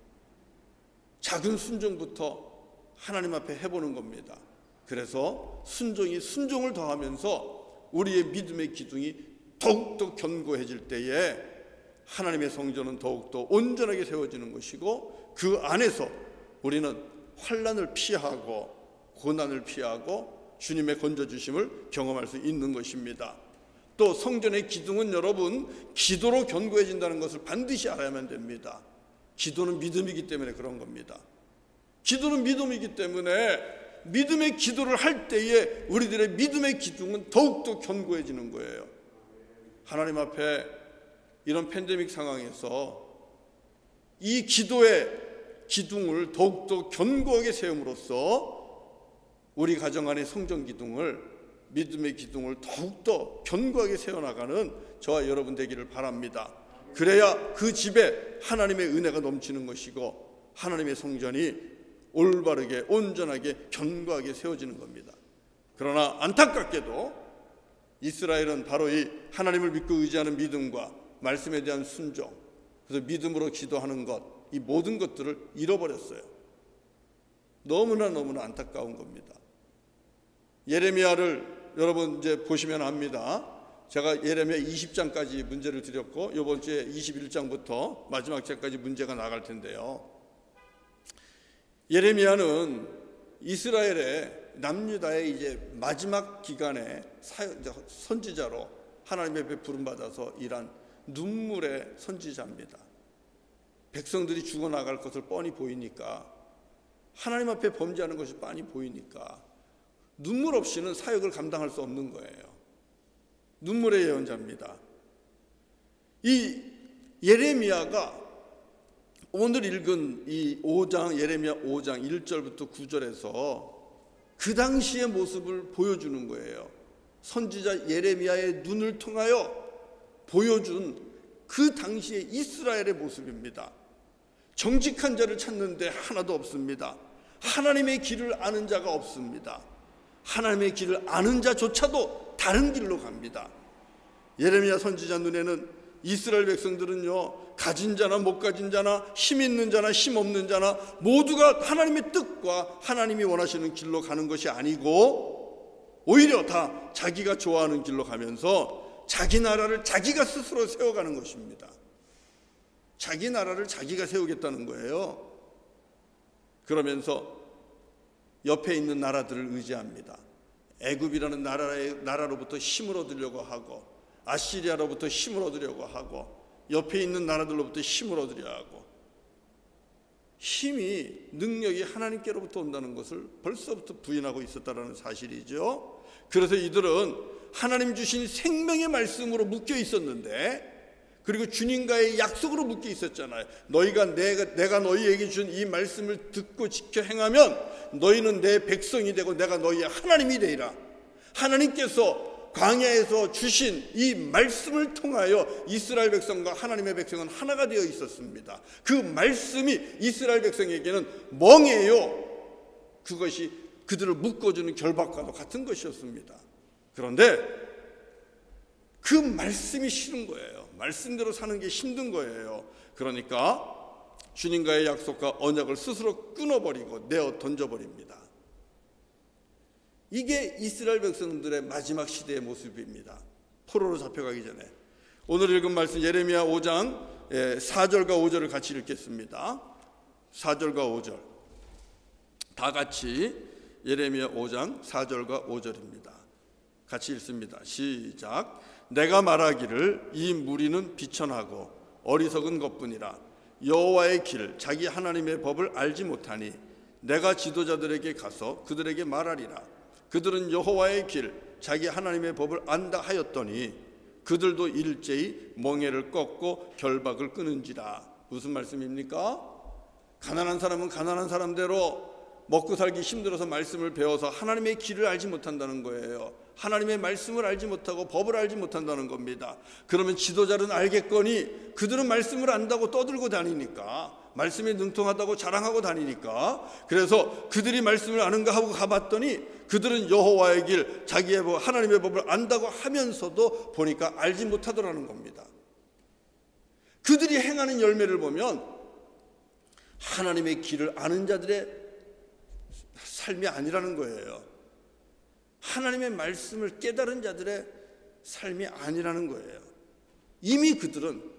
작은 순종부터 하나님 앞에 해보는 겁니다. 그래서 순종이 순종을 더하면서 우리의 믿음의 기둥이 더욱더 견고해질 때에 하나님의 성전은 더욱더 온전하게 세워지는 것이고, 그 안에서 우리는 환난을 피하고 고난을 피하고 주님의 건져주심을 경험할 수 있는 것입니다. 또 성전의 기둥은 여러분 기도로 견고해진다는 것을 반드시 알아야만 됩니다. 기도는 믿음이기 때문에 그런 겁니다. 기도는 믿음이기 때문에 믿음의 기도를 할 때에 우리들의 믿음의 기둥은 더욱더 견고해지는 거예요. 하나님 앞에 이런 팬데믹 상황에서 이 기도의 기둥을 더욱더 견고하게 세움으로써 우리 가정 안의 성전 기둥을, 믿음의 기둥을 더욱더 견고하게 세워나가는 저와 여러분 되기를 바랍니다. 그래야 그 집에 하나님의 은혜가 넘치는 것이고 하나님의 성전이 올바르게 온전하게 견고하게 세워지는 겁니다. 그러나 안타깝게도 이스라엘은 바로 이 하나님을 믿고 의지하는 믿음과 말씀에 대한 순종, 그래서 믿음으로 기도하는 것, 이 모든 것들을 잃어버렸어요. 너무나 안타까운 겁니다. 예레미야를 여러분 이제 보시면 압니다. 제가 예레미야 20장까지 문제를 드렸고 이번 주에 21장부터 마지막 장까지 문제가 나갈 텐데요. 예레미야는 이스라엘의 남유다의 이제 마지막 기간에 선지자로 하나님의 앞에 부름받아서 일한 눈물의 선지자입니다. 백성들이 죽어나갈 것을 뻔히 보이니까, 하나님 앞에 범죄하는 것이 뻔히 보이니까 눈물 없이는 사역을 감당할 수 없는 거예요. 눈물의 예언자입니다. 이 예레미야가 오늘 읽은 이 5장, 예레미야 5장 1절부터 9절에서 그 당시의 모습을 보여주는 거예요. 선지자 예레미야의 눈을 통하여 보여준 그 당시의 이스라엘의 모습입니다. 정직한 자를 찾는데 하나도 없습니다. 하나님의 길을 아는 자가 없습니다. 하나님의 길을 아는 자조차도 다른 길로 갑니다. 예레미야 선지자 눈에는 이스라엘 백성들은요, 가진 자나 못 가진 자나 힘 있는 자나 힘 없는 자나 모두가 하나님의 뜻과 하나님이 원하시는 길로 가는 것이 아니고 오히려 다 자기가 좋아하는 길로 가면서 자기 나라를 자기가 스스로 세워가는 것입니다. 자기 나라를 자기가 세우겠다는 거예요. 그러면서 옆에 있는 나라들을 의지합니다. 애굽이라는 나라로부터 힘을 얻으려고 하고, 아시리아로부터 힘을 얻으려고 하고, 옆에 있는 나라들로부터 힘을 얻으려 하고, 힘이, 능력이 하나님께로부터 온다는 것을 벌써부터 부인하고 있었다는 사실이죠. 그래서 이들은 하나님 주신 생명의 말씀으로 묶여 있었는데, 그리고 주님과의 약속으로 묶여 있었잖아요. 너희가 내가 너희에게 준 이 말씀을 듣고 지켜 행하면 너희는 내 백성이 되고 내가 너희의 하나님이 되리라. 하나님께서 광야에서 주신 이 말씀을 통하여 이스라엘 백성과 하나님의 백성은 하나가 되어 있었습니다. 그 말씀이 이스라엘 백성에게는 멍에요. 그것이 그들을 묶어주는 결박과도 같은 것이었습니다. 그런데 그 말씀이 싫은 거예요. 말씀대로 사는 게 힘든 거예요. 그러니까 주님과의 약속과 언약을 스스로 끊어버리고 내어 던져버립니다. 이게 이스라엘 백성들의 마지막 시대의 모습입니다. 포로로 잡혀가기 전에. 오늘 읽은 말씀 예레미야 5장 4절과 5절을 같이 읽겠습니다. 4절과 5절 다 같이 예레미야 5장 4절과 5절입니다. 같이 읽습니다. 시작. 내가 말하기를 이 무리는 비천하고 어리석은 것뿐이라. 여호와의 길 자기 하나님의 법을 알지 못하니 내가 지도자들에게 가서 그들에게 말하리라. 그들은 여호와의 길 자기 하나님의 법을 안다 하였더니 그들도 일제히 멍에를 꺾고 결박을 끊은지라. 무슨 말씀입니까? 가난한 사람은 가난한 사람대로 먹고 살기 힘들어서 말씀을 배워서 하나님의 길을 알지 못한다는 거예요. 하나님의 말씀을 알지 못하고 법을 알지 못한다는 겁니다. 그러면 지도자는 알겠거니 그들은 말씀을 안다고 떠들고 다니니까 말씀이 능통하다고 자랑하고 다니니까, 그래서 그들이 말씀을 아는가 하고 가봤더니 그들은 여호와의 길, 자기의 법, 하나님의 법을 안다고 하면서도 보니까 알지 못하더라는 겁니다. 그들이 행하는 열매를 보면 하나님의 길을 아는 자들의 삶이 아니라는 거예요. 하나님의 말씀을 깨달은 자들의 삶이 아니라는 거예요. 이미 그들은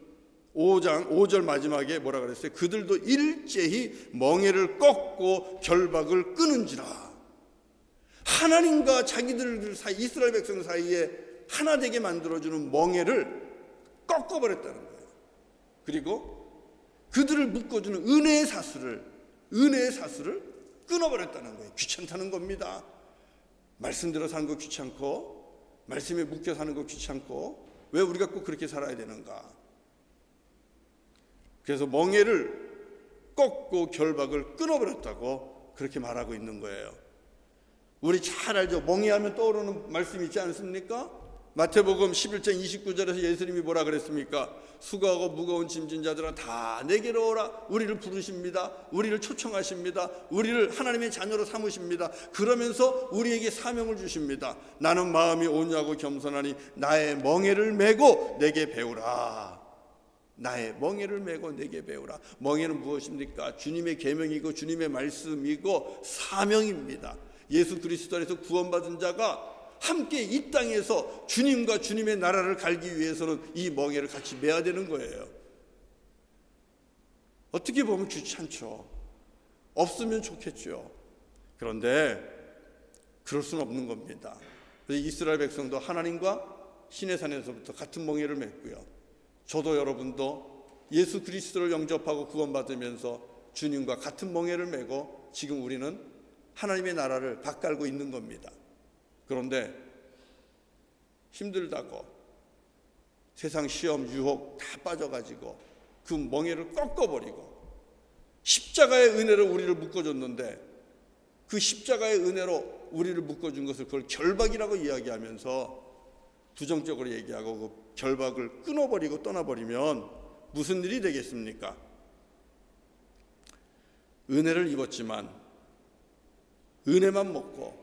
5절 마지막에 뭐라 그랬어요? 그들도 일제히 멍에를 꺾고 결박을 끊은지라. 하나님과 자기들 사이, 이스라엘 백성 사이에 하나 되게 만들어주는 멍에를 꺾어버렸다는 거예요. 그리고 그들을 묶어주는 은혜의 사슬을 끊어버렸다는 거예요. 귀찮다는 겁니다. 말씀대로 사는 거 귀찮고, 말씀에 묶여 사는 거 귀찮고, 왜 우리가 꼭 그렇게 살아야 되는가? 그래서 멍에를 꺾고 결박을 끊어버렸다고 그렇게 말하고 있는 거예요. 우리 잘 알죠? 멍에하면 떠오르는 말씀이 있지 않습니까? 마태복음 11장 29절에서 예수님이 뭐라 그랬습니까? 수고하고 무거운 짐진 자들아 다 내게로 오라. 우리를 부르십니다. 우리를 초청하십니다. 우리를 하나님의 자녀로 삼으십니다. 그러면서 우리에게 사명을 주십니다. 나는 마음이 온유하고 겸손하니 나의 멍에를 메고 내게 배우라. 나의 멍에를 메고 내게 배우라. 멍에는 무엇입니까? 주님의 계명이고 주님의 말씀이고 사명입니다. 예수 그리스도 안에서 구원받은 자가 함께 이 땅에서 주님과 주님의 나라를 갈기 위해서는 이 멍에를 같이 메야 되는 거예요. 어떻게 보면 귀찮죠. 없으면 좋겠죠. 그런데 그럴 수는 없는 겁니다. 그래서 이스라엘 백성도 하나님과 시내산에서부터 같은 멍에를 맺고요. 저도 여러분도 예수 그리스도를 영접하고 구원받으면서 주님과 같은 멍에를 메고 지금 우리는 하나님의 나라를 밭갈고 있는 겁니다. 그런데 힘들다고 세상 시험 유혹 다 빠져가지고 그 멍에를 꺾어버리고 십자가의 은혜로 우리를 묶어줬는데 그 십자가의 은혜로 우리를 묶어준 것을 그걸 결박이라고 이야기하면서 부정적으로 얘기하고 그 결박을 끊어버리고 떠나버리면 무슨 일이 되겠습니까? 은혜를 입었지만 은혜만 먹고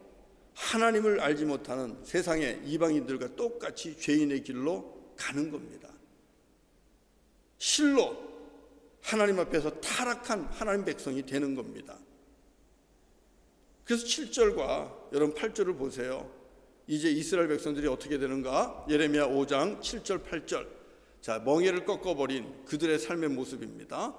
하나님을 알지 못하는 세상의 이방인들과 똑같이 죄인의 길로 가는 겁니다. 실로 하나님 앞에서 타락한 하나님 백성이 되는 겁니다. 그래서 7절과 여러분 8절을 보세요. 이제 이스라엘 백성들이 어떻게 되는가? 예레미야 5장 7절 8절. 자, 멍에를 꺾어버린 그들의 삶의 모습입니다.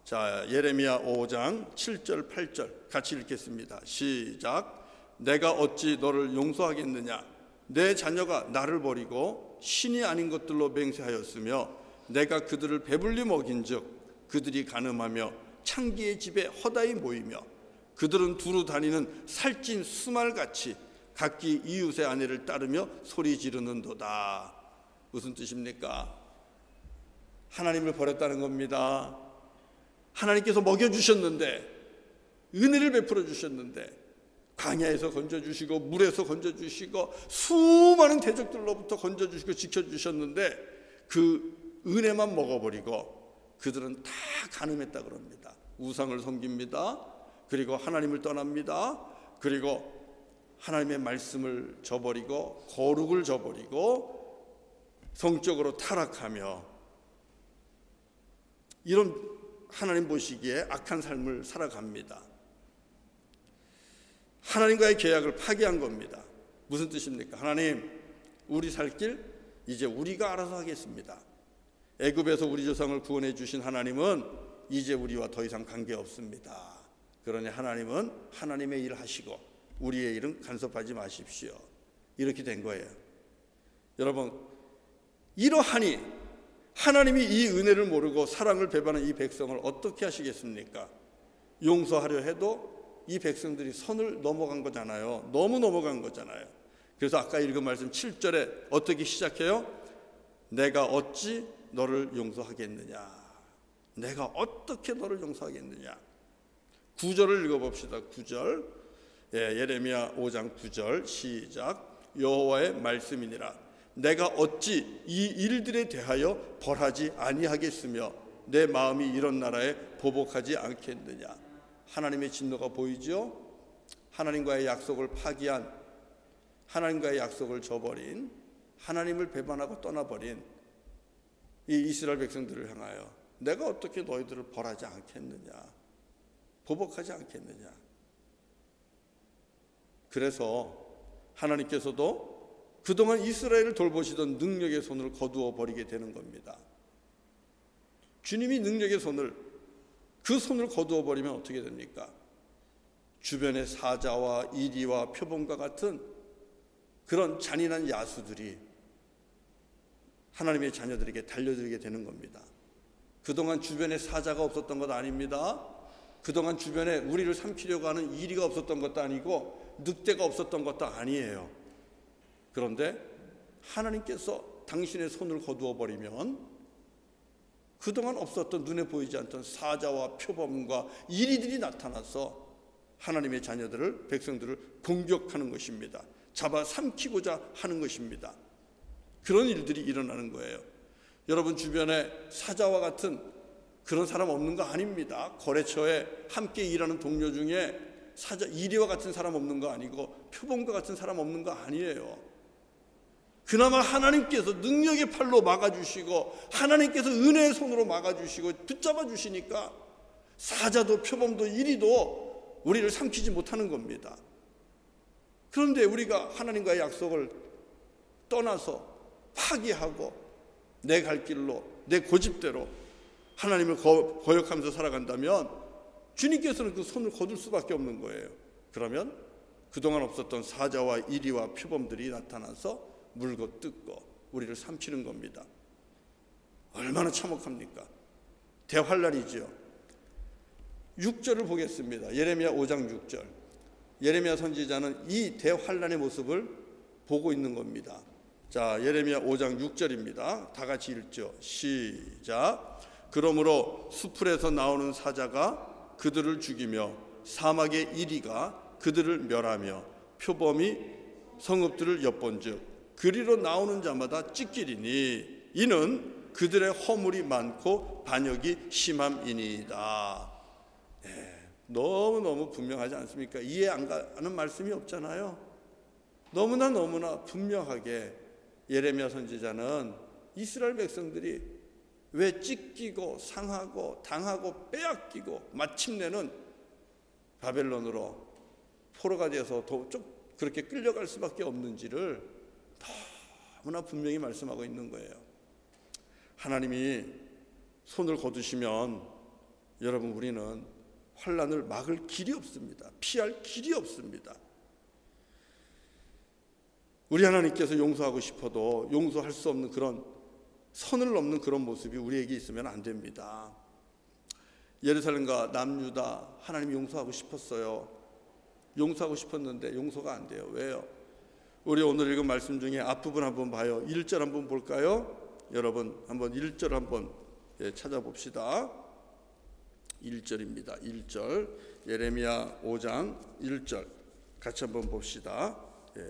자, 예레미야 5장 7절 8절 같이 읽겠습니다. 시작. 내가 어찌 너를 용서하겠느냐? 내 자녀가 나를 버리고 신이 아닌 것들로 맹세하였으며 내가 그들을 배불리 먹인즉 그들이 간음하며 창기의 집에 허다히 모이며 그들은 두루 다니는 살찐 수말같이 각기 이웃의 아내를 따르며 소리 지르는도다. 무슨 뜻입니까? 하나님을 버렸다는 겁니다. 하나님께서 먹여주셨는데, 은혜를 베풀어 주셨는데, 광야에서 건져주시고 물에서 건져주시고 수많은 대적들로부터 건져주시고 지켜주셨는데 그 은혜만 먹어버리고 그들은 다 간음했다 그럽니다. 우상을 섬깁니다. 그리고 하나님을 떠납니다. 그리고 하나님의 말씀을 저버리고 거룩을 저버리고 성적으로 타락하며 이런 하나님 보시기에 악한 삶을 살아갑니다. 하나님과의 계약을 파기한 겁니다. 무슨 뜻입니까? 하나님, 우리 살 길 이제 우리가 알아서 하겠습니다. 애굽에서 우리 조상을 구원해 주신 하나님은 이제 우리와 더 이상 관계없습니다. 그러니 하나님은 하나님의 일을 하시고 우리의 일은 간섭하지 마십시오. 이렇게 된 거예요. 여러분, 이러하니 하나님이 이 은혜를 모르고 사랑을 배반한 이 백성을 어떻게 하시겠습니까? 용서하려 해도 이 백성들이 선을 넘어간 거잖아요. 너무 넘어간 거잖아요. 그래서 아까 읽은 말씀 7절에 어떻게 시작해요? 내가 어찌 너를 용서하겠느냐? 내가 어떻게 너를 용서하겠느냐? 9절을 읽어봅시다. 9절. 예레미야 5장 9절 시작. 여호와의 말씀이니라. 내가 어찌 이 일들에 대하여 벌하지 아니하겠으며 내 마음이 이런 나라에 보복하지 않겠느냐. 하나님의 진노가 보이죠? 하나님과의 약속을 파기한, 하나님과의 약속을 저버린, 하나님을 배반하고 떠나버린 이 이스라엘 백성들을 향하여 내가 어떻게 너희들을 벌하지 않겠느냐, 보복하지 않겠느냐. 그래서 하나님께서도 그동안 이스라엘을 돌보시던 능력의 손을 거두어 버리게 되는 겁니다. 주님이 능력의 손을, 그 손을 거두어 버리면 어떻게 됩니까? 주변의 사자와 이리와 표범과 같은 그런 잔인한 야수들이 하나님의 자녀들에게 달려들게 되는 겁니다. 그동안 주변에 사자가 없었던 것 아닙니다. 그동안 주변에 우리를 삼키려고 하는 이리가 없었던 것도 아니고 늑대가 없었던 것도 아니에요. 그런데 하나님께서 당신의 손을 거두어 버리면 그동안 없었던, 눈에 보이지 않던 사자와 표범과 이리들이 나타나서 하나님의 자녀들을, 백성들을 공격하는 것입니다. 잡아 삼키고자 하는 것입니다. 그런 일들이 일어나는 거예요. 여러분 주변에 사자와 같은 그런 사람 없는 거 아닙니다. 거래처에 함께 일하는 동료 중에 사자, 이리와 같은 사람 없는 거 아니고 표범과 같은 사람 없는 거 아니에요. 그나마 하나님께서 능력의 팔로 막아주시고 하나님께서 은혜의 손으로 막아주시고 붙잡아 주시니까 사자도 표범도 이리도 우리를 삼키지 못하는 겁니다. 그런데 우리가 하나님과의 약속을 떠나서 파기하고 내 갈 길로, 내 고집대로 하나님을 거역하면서 살아간다면 주님께서는 그 손을 거둘 수밖에 없는 거예요. 그러면 그동안 없었던 사자와 이리와 표범들이 나타나서 물고 뜯고 우리를 삼키는 겁니다. 얼마나 참혹합니까? 대환란이죠. 6절을 보겠습니다. 예레미야 5장 6절. 예레미야 선지자는 이 대환란의 모습을 보고 있는 겁니다. 자, 예레미야 5장 6절입니다. 다 같이 읽죠. 시작. 그러므로 수풀에서 나오는 사자가 그들을 죽이며 사막의 이리가 그들을 멸하며 표범이 성읍들을 엿본즉 그리로 나오는 자마다 찢기리니 이는 그들의 허물이 많고 반역이 심함이니이다. 너무너무 분명하지 않습니까? 이해 안 가는 말씀이 없잖아요. 너무나 분명하게 예레미야 선지자는 이스라엘 백성들이 왜 찢기고 상하고 당하고 빼앗기고 마침내는 바벨론으로 포로가 되어서 그렇게 끌려갈 수밖에 없는지를 너무나 분명히 말씀하고 있는 거예요. 하나님이 손을 거두시면 여러분 우리는 환난을 막을 길이 없습니다. 피할 길이 없습니다. 우리 하나님께서 용서하고 싶어도 용서할 수 없는 그런 선을 넘는 그런 모습이 우리에게 있으면 안 됩니다. 예루살렘과 남유다 하나님이 용서하고 싶었어요. 용서하고 싶었는데 용서가 안 돼요. 왜요? 우리 오늘 읽은 말씀 중에 앞부분 한번 봐요. 1절 한번 볼까요? 여러분 한번 1절 한번 찾아봅시다. 1절입니다. 1절 예레미야 5장 1절 같이 한번 봅시다.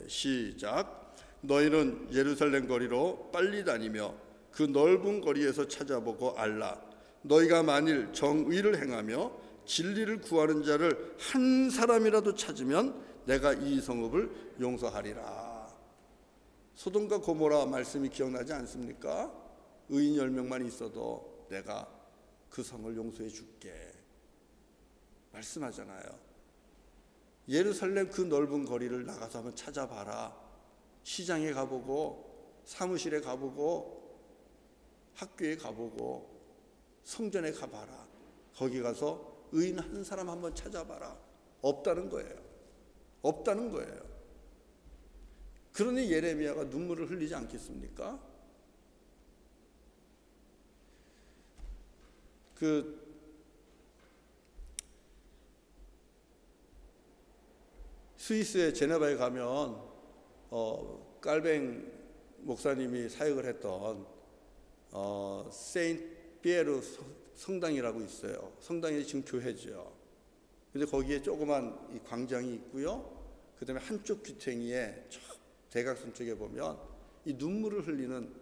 시작. 너희는 예루살렘 거리로 빨리 다니며 그 넓은 거리에서 찾아보고 알라. 너희가 만일 정의를 행하며 진리를 구하는 자를 한 사람이라도 찾으면 내가 이 성읍을 용서하리라. 소돔과 고모라 말씀이 기억나지 않습니까? 의인 10명만 있어도 내가 그 성을 용서해 줄게 말씀하잖아요. 예루살렘 그 넓은 거리를 나가서 한번 찾아봐라. 시장에 가보고 사무실에 가보고 학교에 가보고 성전에 가봐라. 거기 가서 의인 한 사람 한번 찾아봐라. 없다는 거예요. 없다는 거예요. 그러니 예레미야가 눈물을 흘리지 않겠습니까? 스위스의 제네바에 가면 깔뱅 목사님이 사역을 했던 세인트 피에르 성당이라고 있어요. 성당이 지금 교회죠. 근데 거기에 조그만 이 광장이 있고요. 그 다음에 한쪽 귀퉁이에 대각선 쪽에 보면 이 눈물을 흘리는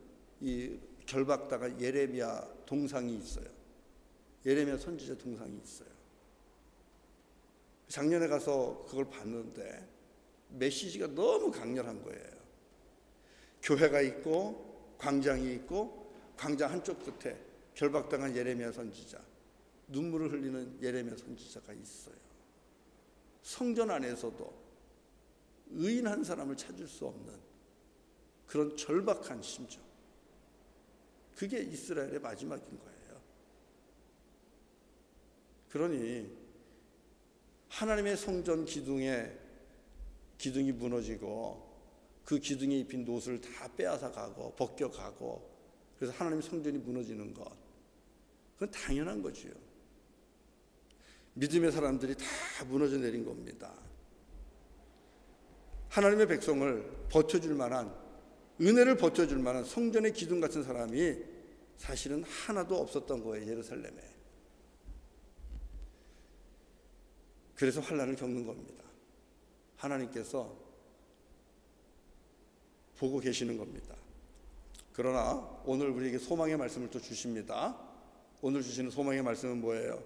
이 결박당한 예레미야 동상이 있어요. 예레미야 선지자 동상이 있어요. 작년에 가서 그걸 봤는데 메시지가 너무 강렬한 거예요. 교회가 있고 광장이 있고 광장 한쪽 끝에 결박당한 예레미야 선지자, 눈물을 흘리는 예레미야 선지자가 있어요. 성전 안에서도 의인 한 사람을 찾을 수 없는 그런 절박한 심정, 그게 이스라엘의 마지막인 거예요. 그러니 하나님의 성전 기둥이 무너지고 그 기둥에 입힌 노수를 다 빼앗아 가고 벗겨가고, 그래서 하나님의 성전이 무너지는 것, 그건 당연한 거지요. 믿음의 사람들이 다 무너져 내린 겁니다. 하나님의 백성을 버텨줄 만한, 은혜를 버텨줄 만한 성전의 기둥 같은 사람이 사실은 하나도 없었던 거예요, 예루살렘에. 그래서 환난을 겪는 겁니다. 하나님께서 보고 계시는 겁니다. 그러나 오늘 우리에게 소망의 말씀을 또 주십니다. 오늘 주시는 소망의 말씀은 뭐예요?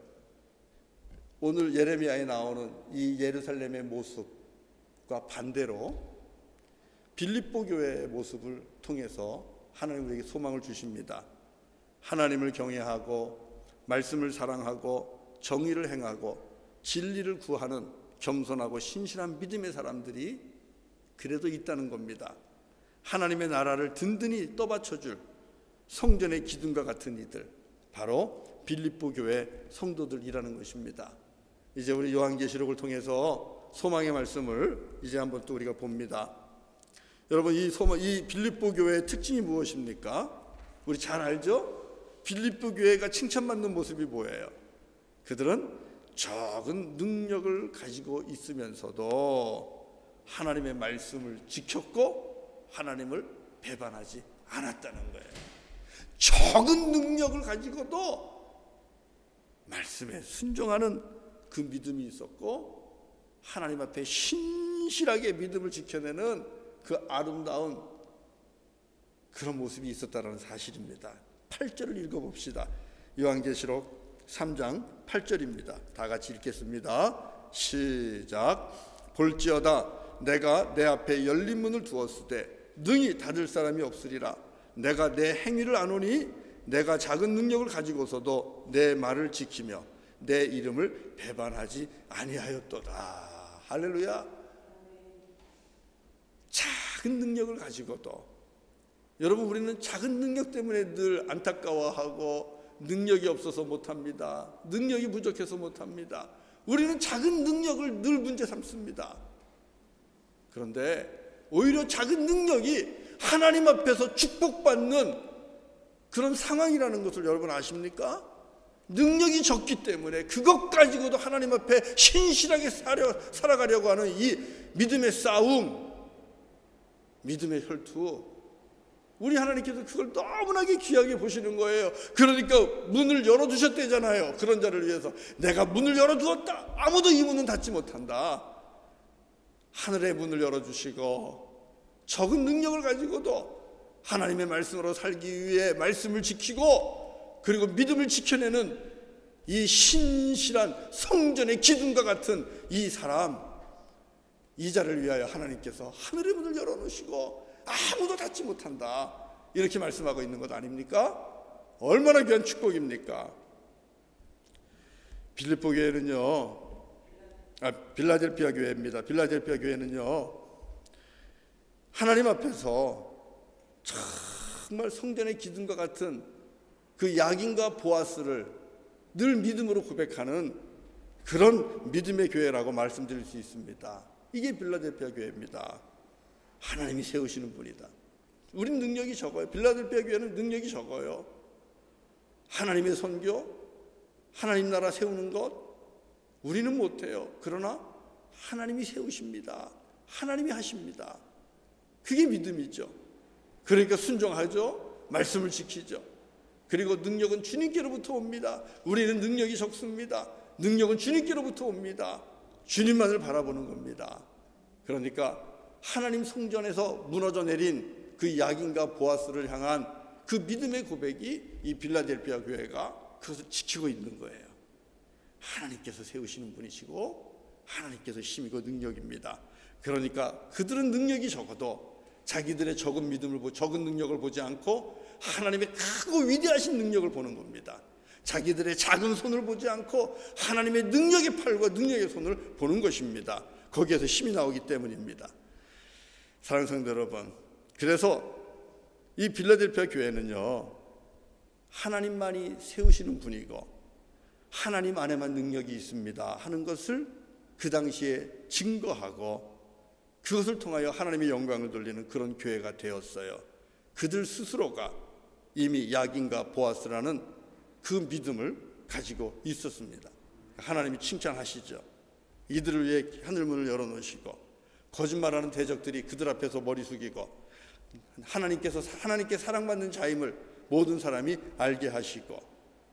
오늘 예레미야에 나오는 이 예루살렘의 모습과 반대로 빌립보 교회의 모습을 통해서 하나님 우리에게 소망을 주십니다. 하나님을 경외하고 말씀을 사랑하고 정의를 행하고 진리를 구하는 겸손하고 신실한 믿음의 사람들이 그래도 있다는 겁니다. 하나님의 나라를 든든히 떠받쳐줄 성전의 기둥과 같은 이들, 바로 빌립보 교회 성도들이라는 것입니다. 이제 우리 요한계시록을 통해서 소망의 말씀을 이제 한번 또 우리가 봅니다. 여러분, 이 빌립보 교회의 특징이 무엇입니까? 우리 잘 알죠? 빌립보 교회가 칭찬받는 모습이 뭐예요? 그들은 적은 능력을 가지고 있으면서도 하나님의 말씀을 지켰고 하나님을 배반하지 않았다는 거예요. 적은 능력을 가지고도 말씀에 순종하는 그 믿음이 있었고, 하나님 앞에 신실하게 믿음을 지켜내는 그 아름다운 그런 모습이 있었다는 사실입니다. 8절을 읽어봅시다. 요한계시록 3장 8절입니다. 다 같이 읽겠습니다. 시작. 볼지어다 내가 내 앞에 열린 문을 두었으되 능히 닫을 사람이 없으리라. 내가 내 행위를 아노니 내가 작은 능력을 가지고서도 내 말을 지키며 내 이름을 배반하지 아니하였도다. 할렐루야. 작은 능력을 가지고도, 여러분, 우리는 작은 능력 때문에 늘 안타까워하고 능력이 없어서 못합니다. 능력이 부족해서 못합니다. 우리는 작은 능력을 늘 문제 삼습니다. 그런데 오히려 작은 능력이 하나님 앞에서 축복받는 그런 상황이라는 것을 여러분 아십니까? 능력이 적기 때문에 그것 가지고도 하나님 앞에 신실하게 살아가려고 하는 이 믿음의 싸움, 믿음의 혈투, 우리 하나님께서 그걸 너무나게 귀하게 보시는 거예요. 그러니까 문을 열어두셨대잖아요. 그런 자를 위해서 내가 문을 열어두었다. 아무도 이 문은 닫지 못한다. 하늘의 문을 열어주시고 적은 능력을 가지고도 하나님의 말씀으로 살기 위해 말씀을 지키고, 그리고 믿음을 지켜내는 이 신실한 성전의 기둥과 같은 이 사람, 이 자를 위하여 하나님께서 하늘의 문을 열어놓으시고 아무도 닫지 못한다, 이렇게 말씀하고 있는 것 아닙니까? 얼마나 귀한 축복입니까? 빌립보 교회는요, 빌라델피아 교회입니다. 빌라델피아 교회는요, 하나님 앞에서 정말 성전의 기둥과 같은 그 야긴과 보아스를 늘 믿음으로 고백하는 그런 믿음의 교회라고 말씀드릴 수 있습니다. 이게 빌라델피아 교회입니다. 하나님이 세우시는 분이다. 우린 능력이 적어요. 빌라델피아 교회는 능력이 적어요. 하나님의 선교, 하나님 나라 세우는 것 우리는 못해요. 그러나 하나님이 세우십니다. 하나님이 하십니다. 그게 믿음이죠. 그러니까 순종하죠. 말씀을 지키죠. 그리고 능력은 주님께로부터 옵니다. 우리는 능력이 적습니다. 능력은 주님께로부터 옵니다. 주님만을 바라보는 겁니다. 그러니까 하나님 성전에서 무너져 내린 그 야긴과 보아스를 향한 그 믿음의 고백이 이 빌라델피아 교회가 그것을 지키고 있는 거예요. 하나님께서 세우시는 분이시고 하나님께서 힘이고 능력입니다. 그러니까 그들은 능력이 적어도 자기들의 적은 믿음을 보고 적은 능력을 보지 않고 하나님의 크고 위대하신 능력을 보는 겁니다. 자기들의 작은 손을 보지 않고 하나님의 능력의 팔과 능력의 손을 보는 것입니다. 거기에서 힘이 나오기 때문입니다. 사랑하는 성도 여러분, 그래서 이 빌라델피아 교회는요, 하나님만이 세우시는 분이고 하나님 안에만 능력이 있습니다 하는 것을 그 당시에 증거하고 그것을 통하여 하나님의 영광을 돌리는 그런 교회가 되었어요. 그들 스스로가 이미 야긴과 보아스라는 그 믿음을 가지고 있었습니다. 하나님이 칭찬하시죠. 이들을 위해 하늘문을 열어놓으시고 거짓말하는 대적들이 그들 앞에서 머리 숙이고 하나님께 사랑받는 자임을 모든 사람이 알게 하시고,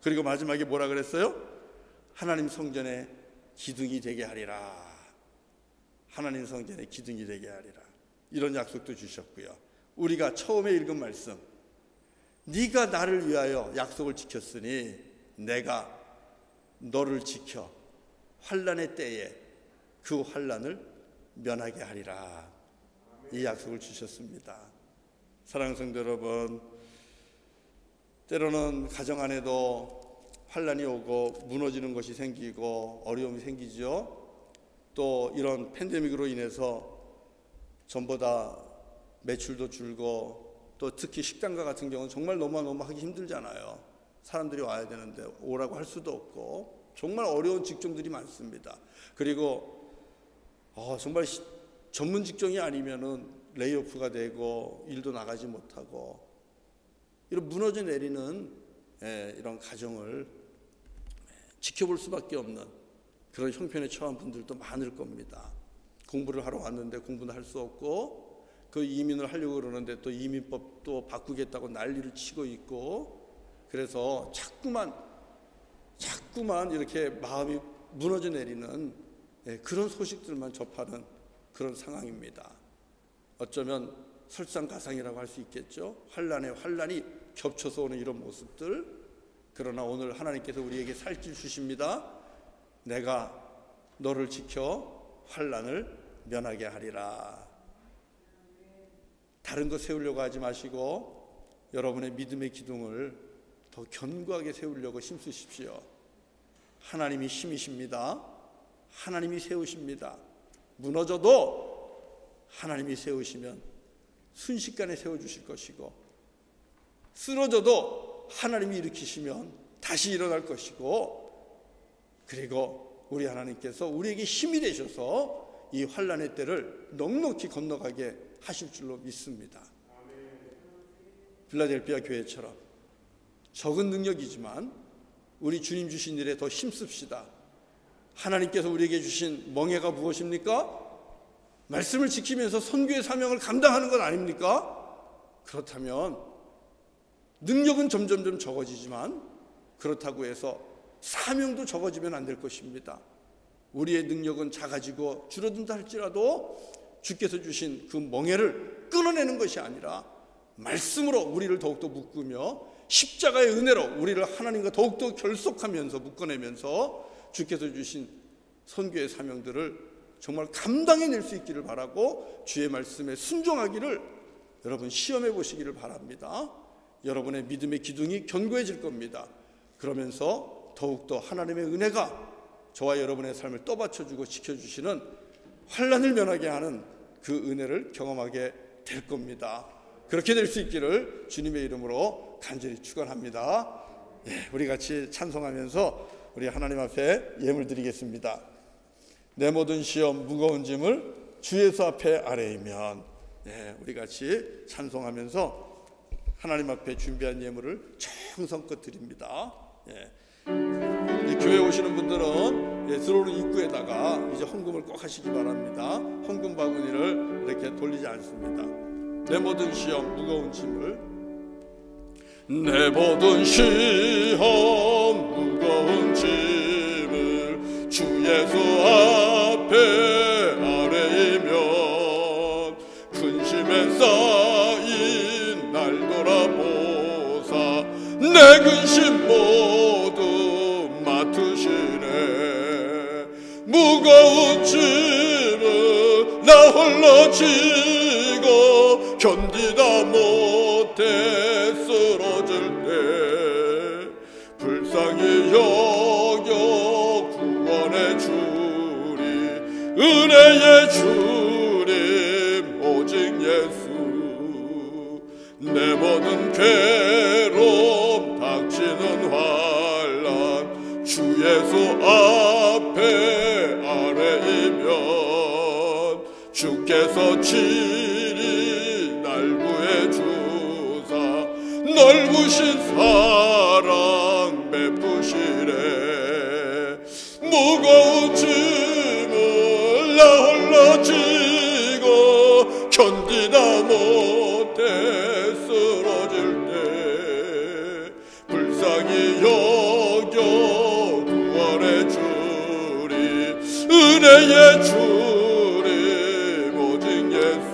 그리고 마지막에 뭐라 그랬어요? 하나님 성전의 기둥이 되게 하리라. 하나님 성전의 기둥이 되게 하리라. 이런 약속도 주셨고요. 우리가 처음에 읽은 말씀, 네가 나를 위하여 약속을 지켰으니 내가 너를 지켜 환난의 때에 그 환난을 면하게 하리라. 이 약속을 주셨습니다. 사랑하는 성도 여러분, 때로는 가정 안에도 환난이 오고 무너지는 것이 생기고 어려움이 생기죠. 또 이런 팬데믹으로 인해서 전보다 매출도 줄고, 또 특히 식당가 같은 경우는 정말 너무 하기 힘들잖아요. 사람들이 와야 되는데 오라고 할 수도 없고 정말 어려운 직종들이 많습니다. 그리고 정말 전문 직종이 아니면은 레이오프가 되고 일도 나가지 못하고 이런 무너져 내리는 이런 가정을 지켜볼 수밖에 없는 그런 형편에 처한 분들도 많을 겁니다. 공부를 하러 왔는데 공부는 할 수 없고, 그 이민을 하려고 그러는데 또 이민법도 바꾸겠다고 난리를 치고 있고, 그래서 자꾸만 이렇게 마음이 무너져 내리는 그런 소식들만 접하는 그런 상황입니다. 어쩌면 설상가상이라고 할 수 있겠죠. 환난에 환난이 겹쳐서 오는 이런 모습들. 그러나 오늘 하나님께서 우리에게 살 길 주십니다. 내가 너를 지켜 환난을 면하게 하리라. 다른 거 세우려고 하지 마시고 여러분의 믿음의 기둥을 더 견고하게 세우려고 힘쓰십시오. 하나님이 힘이십니다. 하나님이 세우십니다. 무너져도 하나님이 세우시면 순식간에 세워주실 것이고, 쓰러져도 하나님이 일으키시면 다시 일어날 것이고, 그리고 우리 하나님께서 우리에게 힘이 되셔서 이 환난의 때를 넉넉히 건너가게 하실 줄로 믿습니다. 빌라델피아 교회처럼 적은 능력이지만 우리 주님 주신 일에 더 힘씁시다. 하나님께서 우리에게 주신 멍에가 무엇입니까? 말씀을 지키면서 선교의 사명을 감당하는 것 아닙니까? 그렇다면 능력은 점점점 적어지지만 그렇다고 해서 사명도 적어지면 안 될 것입니다. 우리의 능력은 작아지고 줄어든다 할지라도 주께서 주신 그 멍에를 끊어내는 것이 아니라 말씀으로 우리를 더욱더 묶으며 십자가의 은혜로 우리를 하나님과 더욱더 결속하면서 묶어내면서 주께서 주신 선교의 사명들을 정말 감당해낼 수 있기를 바라고, 주의 말씀에 순종하기를 여러분 시험해 보시기를 바랍니다. 여러분의 믿음의 기둥이 견고해질 겁니다. 그러면서 더욱더 하나님의 은혜가 저와 여러분의 삶을 떠받쳐주고 지켜주시는 환난을 면하게 하는 그 은혜를 경험하게 될 겁니다. 그렇게 될 수 있기를 주님의 이름으로 간절히 축원합니다. 우리 같이 찬송하면서 우리 하나님 앞에 예물 드리겠습니다. 내 모든 시험 무거운 짐을 주 예수 앞에 아뢰이면. 우리 같이 찬송하면서 하나님 앞에 준비한 예물을 정성껏 드립니다. 교회 오시는 분들은 들어오는 입구에다가 이제 헌금을 꼭 하시기 바랍니다. 헌금 바구니를 이렇게 돌리지 않습니다. 내 모든 시험 무거운 짐을, 내 모든 시험 무거운 짐을 주 예수 앞에 아뢰이면 근심에 쌓인 날 돌아보사 내 근심 모두 짐을 나 홀로 지고 견디다 못해 쓰러질 때 불쌍히 여겨 구원해 주리 은혜의 주님 오직 예수 내 모든 괴로움 닥치는 환난 주 예수 앞에 아래이면 주께서 친히 날 구해 주사 넓으신 사랑 베푸시네 무거운 짐을 나 홀로 지고 견디다 못해 쓰러질 때 불쌍히 여겨 구원해 주리 은혜의 주님 오직 예수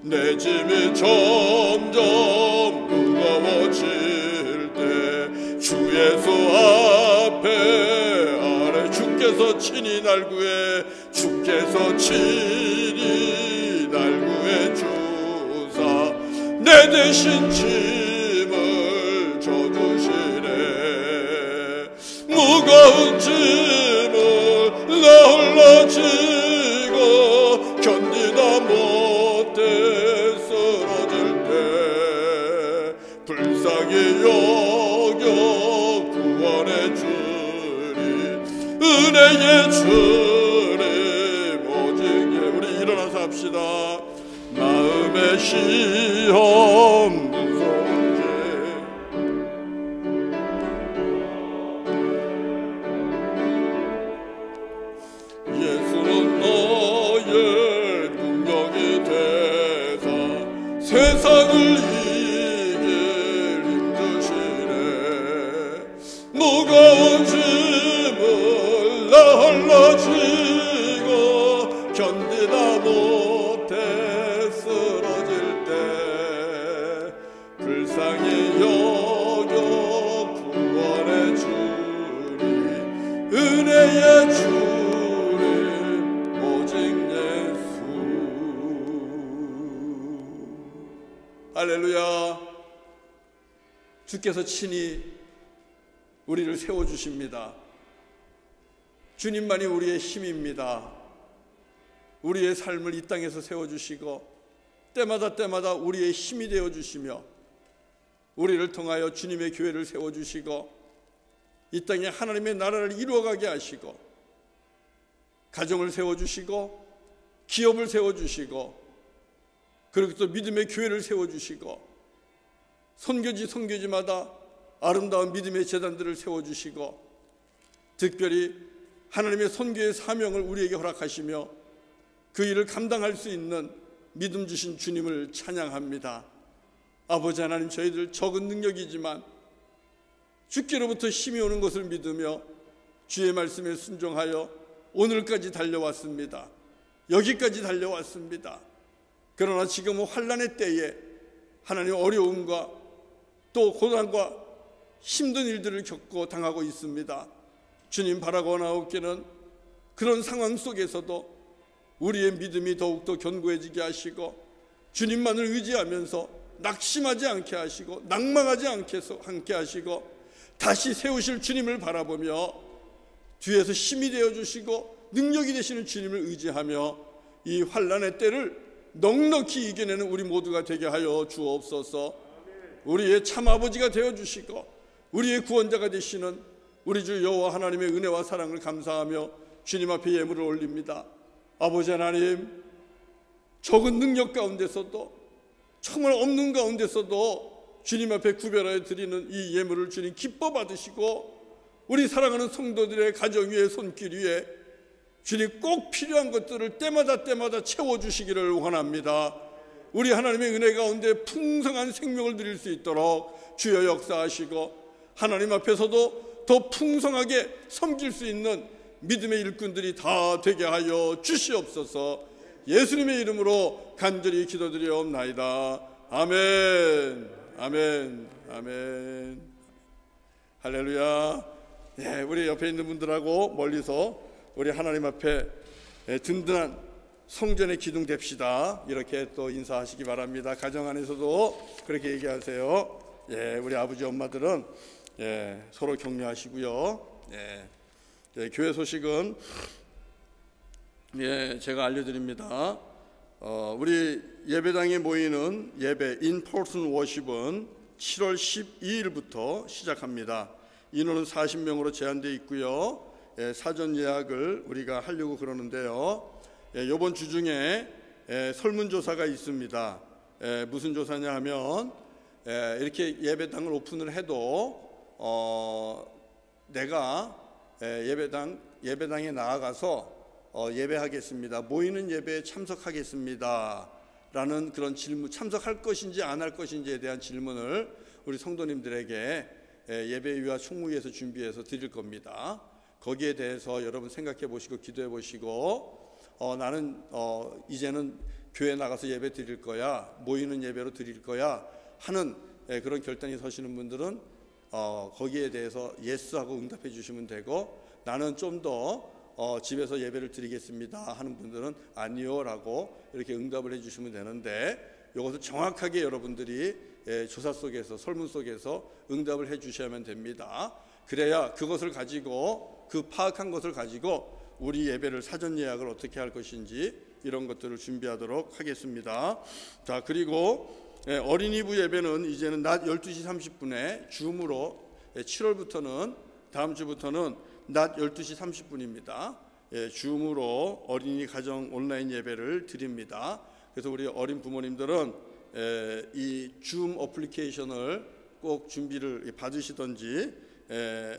내 짐이 점점 무거워질 때 주 예수 앞에 아래 주께서 친히 날 구해 주께서 친히 날 구해 주사 내 대신 짐을 져주시네 무거운 짐을 나 홀로 지고 견디다 못해 쓰러질 때 불쌍히 여겨 구원해 주리 은혜의 주님 오직 우리 일어나서 합시다 마음의 시험 무서운 죄 예수는 너의 능력이 되사 세상을 이길 힘주시네 무거운 짐을 나 홀로 지고 견디다 못해 쓰러질 때 불쌍히 여겨 구원해 주리 은혜의 주님 오직 예수 할렐루야 주께서 친히 우리를 세워주십니다. 주님만이 우리의 힘입니다. 우리의 삶을 이 땅에서 세워주시고 때마다 우리의 힘이 되어주시며 우리를 통하여 주님의 교회를 세워주시고 이 땅에 하나님의 나라를 이루어가게 하시고 가정을 세워주시고 기업을 세워주시고 그리고 또 믿음의 교회를 세워주시고 선교지마다 아름다운 믿음의 재단들을 세워주시고 특별히 하나님의 선교의 사명을 우리에게 허락하시며 그 일을 감당할 수 있는 믿음 주신 주님을 찬양합니다. 아버지 하나님 저희들 적은 능력이지만 주께로부터 힘이 오는 것을 믿으며 주의 말씀에 순종하여 오늘까지 달려왔습니다. 여기까지 달려왔습니다. 그러나 지금은 환난의 때에 하나님 어려움과 또 고난과 힘든 일들을 겪고 당하고 있습니다. 주님 바라고나옵기는 그런 상황 속에서도 우리의 믿음이 더욱더 견고해지게 하시고 주님만을 의지하면서 낙심하지 않게 하시고 낭망하지 않게 하시고 다시 세우실 주님을 바라보며 뒤에서 힘이 되어주시고 능력이 되시는 주님을 의지하며 이 환난의 때를 넉넉히 이겨내는 우리 모두가 되게 하여 주옵소서. 우리의 참아버지가 되어주시고 우리의 구원자가 되시는 우리 주 여호와 하나님의 은혜와 사랑을 감사하며 주님 앞에 예물을 올립니다. 아버지 하나님 적은 능력 가운데서도 정말 없는 가운데서도 주님 앞에 구별하여 드리는 이 예물을 주님 기뻐 받으시고 우리 사랑하는 성도들의 가정 위에 손길 위에 주님 꼭 필요한 것들을 때마다 채워주시기를 원합니다. 우리 하나님의 은혜 가운데 풍성한 생명을 드릴 수 있도록 주여 역사하시고 하나님 앞에서도 더 풍성하게 섬길 수 있는 믿음의 일꾼들이 다 되게 하여 주시옵소서. 예수님의 이름으로 간절히 기도드리옵나이다. 아멘. 아멘. 아멘. 할렐루야. 예, 우리 옆에 있는 분들하고 멀리서 우리 하나님 앞에 든든한 성전의 기둥 됩시다. 이렇게 또 인사하시기 바랍니다. 가정 안에서도 그렇게 얘기하세요. 예, 우리 아버지 엄마들은 서로 격려하시고요. 교회 소식은 제가 알려드립니다. 우리 예배당에 모이는 예배 인퍼슨 워십은 7월 12일부터 시작합니다. 인원은 40명으로 제한되어 있고요. 사전 예약을 우리가 하려고 그러는데요. 이번 주 중에 설문조사가 있습니다. 무슨 조사냐 하면 이렇게 예배당을 오픈을 해도 내가 예배당에 나아가서 예배하겠습니다. 모이는 예배에 참석하겠습니다. 라는 그런 질문, 참석할 것인지 안 할 것인지에 대한 질문을 우리 성도님들에게 예배위와 총무위에서 준비해서 드릴 겁니다. 거기에 대해서 여러분 생각해 보시고 기도해 보시고 나는 이제는 교회 나가서 예배 드릴 거야, 모이는 예배로 드릴 거야 하는 그런 결단이 서시는 분들은 거기에 대해서 예스하고 응답해 주시면 되고, 나는 좀 더 집에서 예배를 드리겠습니다 하는 분들은 아니요 라고 이렇게 응답을 해 주시면 되는데, 이것을 정확하게 여러분들이 조사 속에서, 설문 속에서 응답을 해 주셔야만 됩니다. 그래야 그것을 가지고, 그 파악한 것을 가지고 우리 예배를 사전 예약을 어떻게 할 것인지 이런 것들을 준비하도록 하겠습니다. 자, 그리고 어린이부 예배는 이제는 낮 12시 30분에 줌으로 7월부터는, 다음 주부터는 낮 12시 30분입니다. 줌으로 어린이 가정 온라인 예배를 드립니다. 그래서 우리 어린 부모님들은 이 줌 어플리케이션을 꼭 준비를 받으시든지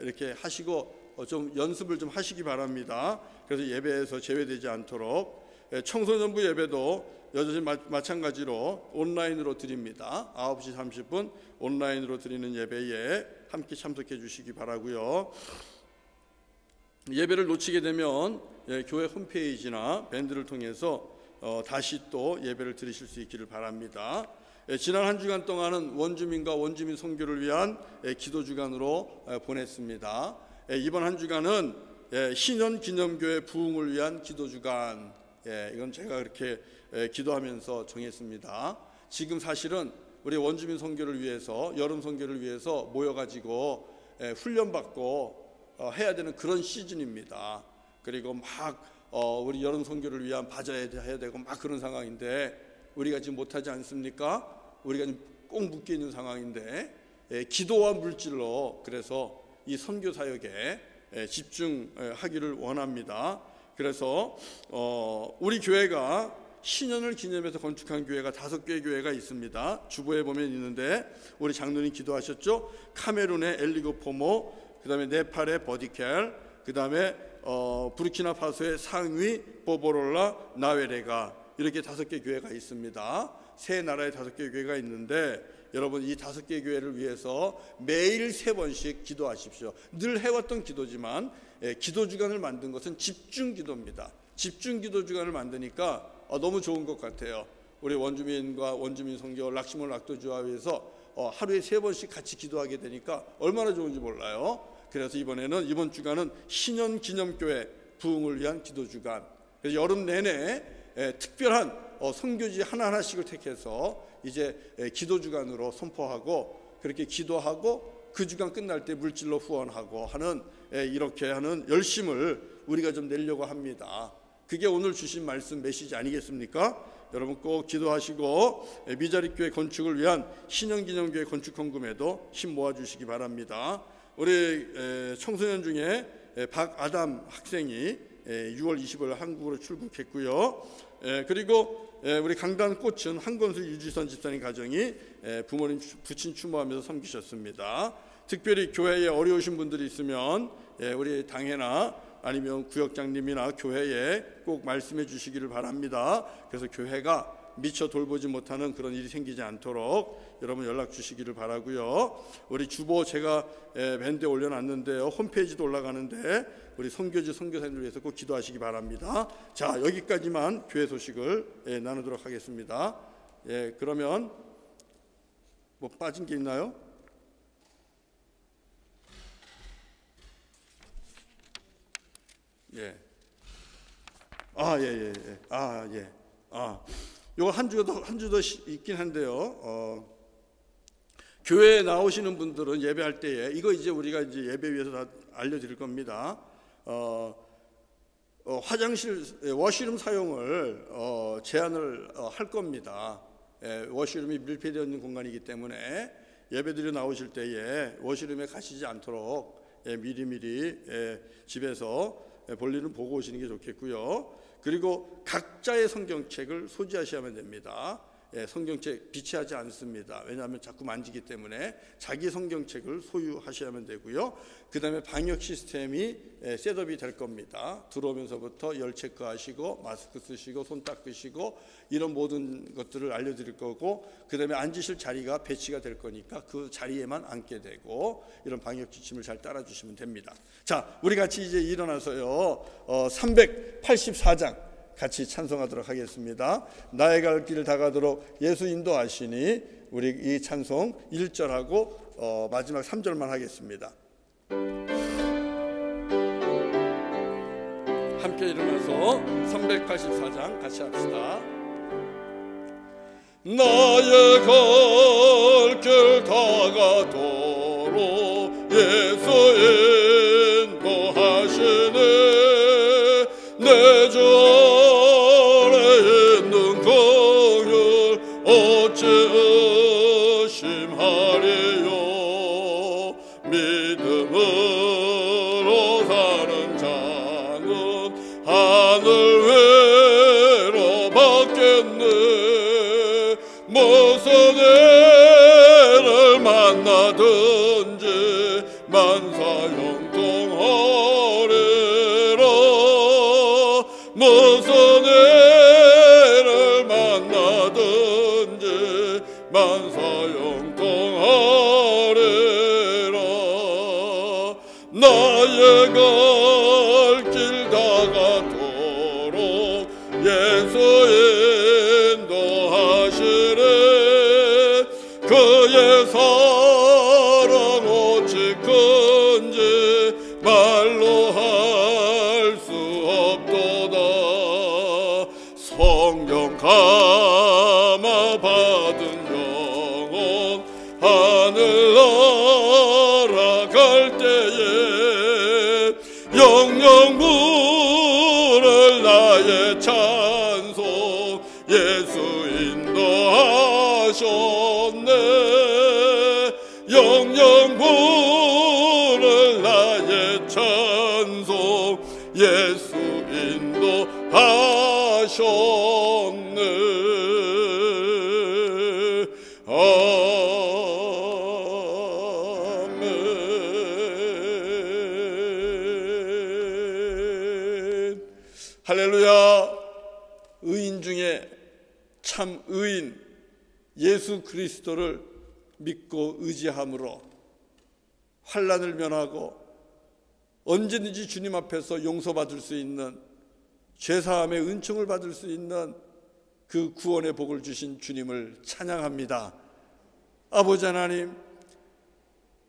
이렇게 하시고 좀 연습을 좀 하시기 바랍니다. 그래서 예배에서 제외되지 않도록. 청소년부 예배도 여전히 마찬가지로 온라인으로 드립니다. 9시 30분 온라인으로 드리는 예배에 함께 참석해 주시기 바라고요. 예배를 놓치게 되면 교회 홈페이지나 밴드를 통해서 다시 또 예배를 드리실 수 있기를 바랍니다. 지난 한 주간 동안은 원주민과 원주민 선교를 위한 기도 주간으로 보냈습니다. 이번 한 주간은 신현기념교회 부흥을 위한 기도 주간, 이건 제가 그렇게 기도하면서 정했습니다. 지금 사실은 우리 원주민 선교를 위해서, 여름 선교를 위해서 모여가지고 훈련받고 해야 되는 그런 시즌입니다. 그리고 막 우리 여름 선교를 위한 바자회 해야 되고 막 그런 상황인데, 우리가 지금 못하지 않습니까? 우리가 지금 꼭 묶여 있는 상황인데, 기도와 물질로 그래서 이 선교 사역에 집중하기를 원합니다. 그래서 우리 교회가 신년을 기념해서 건축한 교회가 5개의 교회가 있습니다. 주보에 보면 있는데, 우리 장로님 기도하셨죠? 카메룬의 엘리고포모, 그 다음에 네팔의 버디켈, 그 다음에 부르키나파소의 상위, 보보롤라, 나웨레가, 이렇게 5개 교회가 있습니다. 세 나라의 5개 교회가 있는데, 여러분 이 5개 교회를 위해서 매일 3번씩 기도하십시오. 늘 해왔던 기도지만 기도 주간을 만든 것은 집중 기도입니다. 집중 기도 주간을 만드니까 너무 좋은 것 같아요. 우리 원주민과 원주민 선교 락시몬 락도주화위에서 하루에 3번씩 같이 기도하게 되니까 얼마나 좋은지 몰라요. 그래서 이번 주간은 신현기념교회 부흥을 위한 기도 주간. 그래서 여름 내내 특별한 선교지 하나하나씩을 택해서 이제 기도 주간으로 선포하고, 그렇게 기도하고 그 주간 끝날 때 물질로 후원하고 하는, 이렇게 하는 열심을 우리가 좀 내려고 합니다. 그게 오늘 주신 말씀 메시지 아니겠습니까? 여러분 꼭 기도하시고 미자립교회 건축을 위한 신현기념교회 건축 헌금에도 힘 모아주시기 바랍니다. 우리 청소년 중에 박아담 학생이 6월 20일 한국으로 출국했고요. 그리고 우리 강단꽃은 한건수 유지선 집사님 가정이 부모님 부친 추모하면서 섬기셨습니다. 특별히 교회에 어려우신 분들이 있으면 우리 당회나 아니면 구역장님이나 교회에 꼭 말씀해 주시기를 바랍니다. 그래서 교회가 미처 돌보지 못하는 그런 일이 생기지 않도록 여러분 연락 주시기를 바라고요. 우리 주보 제가 밴드에 올려놨는데요, 홈페이지도 올라가는데 우리 선교지 선교사님들 위해서 꼭 기도하시기 바랍니다. 자, 여기까지만 교회 소식을 나누도록 하겠습니다. 그러면 뭐 빠진 게 있나요? 요거 한 주 더 있긴 한데요. 교회에 나오시는 분들은 예배할 때에 이거 이제 우리가 이제 예배 위해서 다 알려드릴 겁니다. 화장실 워시룸 사용을 제한을 할 겁니다. 워시룸이 밀폐되어 있는 공간이기 때문에 예배드려 나오실 때에 워시룸에 가시지 않도록 미리미리 집에서 볼일은 보고 오시는 게 좋겠고요. 그리고 각자의 성경책을 소지하셔야만 됩니다. 성경책 비치하지 않습니다. 왜냐하면 자꾸 만지기 때문에 자기 성경책을 소유하셔야만 되고요. 그 다음에 방역 시스템이 셋업이 될 겁니다. 들어오면서부터 열 체크하시고 마스크 쓰시고 손 닦으시고 이런 모든 것들을 알려드릴 거고, 그 다음에 앉으실 자리가 배치가 될 거니까 그 자리에만 앉게 되고, 이런 방역 지침을 잘 따라주시면 됩니다. 자, 우리 같이 이제 일어나서요 384장 같이 찬송하도록 하겠습니다. 나의 갈 길 다가도록 예수 인도하시니, 우리 이 찬송 1절하고 마지막 3절만 하겠습니다. 함께 일어나서 384장 같이 합시다. 나의 갈 길 다가도록 예수 인도하시니, 내 주 안에 있는 긍휼 어찌 의심하리요. 믿음으로 사는 자는 하늘 위로 받겠네. 무슨 일을 만나든지 만사형통하리라. 무슨 일을 만나든지 만사형통하리라. 나의 갈 길 다가도록 예수 인도하시리. 그의 사랑 어찌 큰지 말로 할 수 없도다. 성령 감화 받은 영혼 하늘 날아갈 때에 영영 부를 나의 찬송 예수 인도하셨네. 영영 부를 나의 찬송 예수 인도하셨네. 아멘. 할렐루야. 의인 중에 참 의인 예수 그리스도를 믿고 의지함으로 환난을 면하고 언제든지 주님 앞에서 용서받을 수 있는, 죄사함의 은총을 받을 수 있는 그 구원의 복을 주신 주님을 찬양합니다. 아버지 하나님,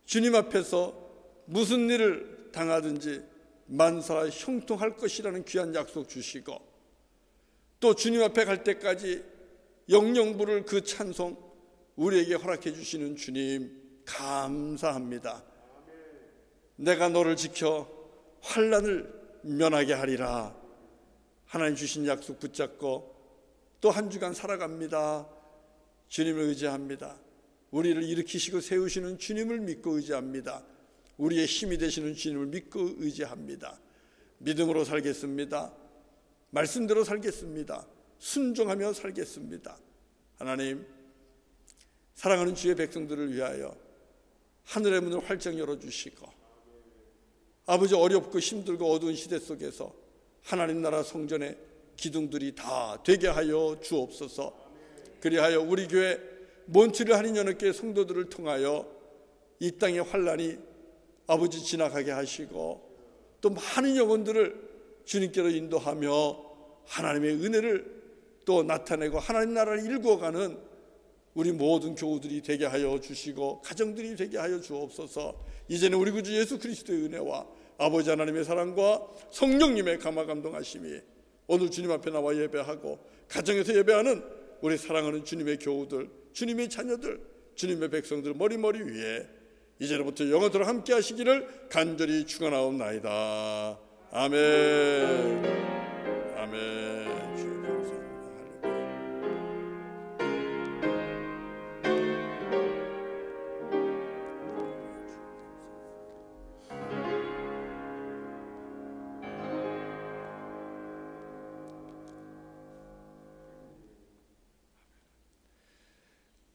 주님 앞에서 무슨 일을 당하든지 만사 형통할 것이라는 귀한 약속 주시고, 또 주님 앞에 갈 때까지 영영 부를 그 찬송 우리에게 허락해 주시는 주님 감사합니다. 내가 너를 지켜 환난을 면하게 하리라. 하나님 주신 약속 붙잡고 또 한 주간 살아갑니다. 주님을 의지합니다. 우리를 일으키시고 세우시는 주님을 믿고 의지합니다. 우리의 힘이 되시는 주님을 믿고 의지합니다. 믿음으로 살겠습니다. 말씀대로 살겠습니다. 순종하며 살겠습니다. 하나님, 사랑하는 주의 백성들을 위하여 하늘의 문을 활짝 열어주시고, 아버지, 어렵고 힘들고 어두운 시대 속에서 하나님 나라 성전의 기둥들이 다 되게 하여 주옵소서. 그리하여 우리 교회 몬트리올 한인연합교회 성도들을 통하여 이 땅의 환난이 아버지 지나가게 하시고, 또 많은 영혼들을 주님께로 인도하며 하나님의 은혜를 또 나타내고 하나님 나라를 일구어가는 우리 모든 교우들이 되게 하여 주시고 가정들이 되게 하여 주옵소서. 이제는 우리 구주 예수 그리스도의 은혜와 아버지 하나님의 사랑과 성령님의 감화 감동하심이 오늘 주님 앞에 나와 예배하고 가정에서 예배하는 우리 사랑하는 주님의 교우들, 주님의 자녀들, 주님의 백성들 머리머리 위에 이제로부터 영원토록 함께 하시기를 간절히 축원하옵나이다. 아멘. 아멘. 주님 감사합니다.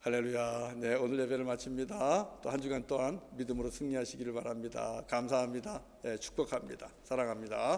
할렐루야. 네, 오늘 예배를 마칩니다. 또 한 주간 동안 믿음으로 승리하시기를 바랍니다. 감사합니다. 네, 축복합니다. 사랑합니다.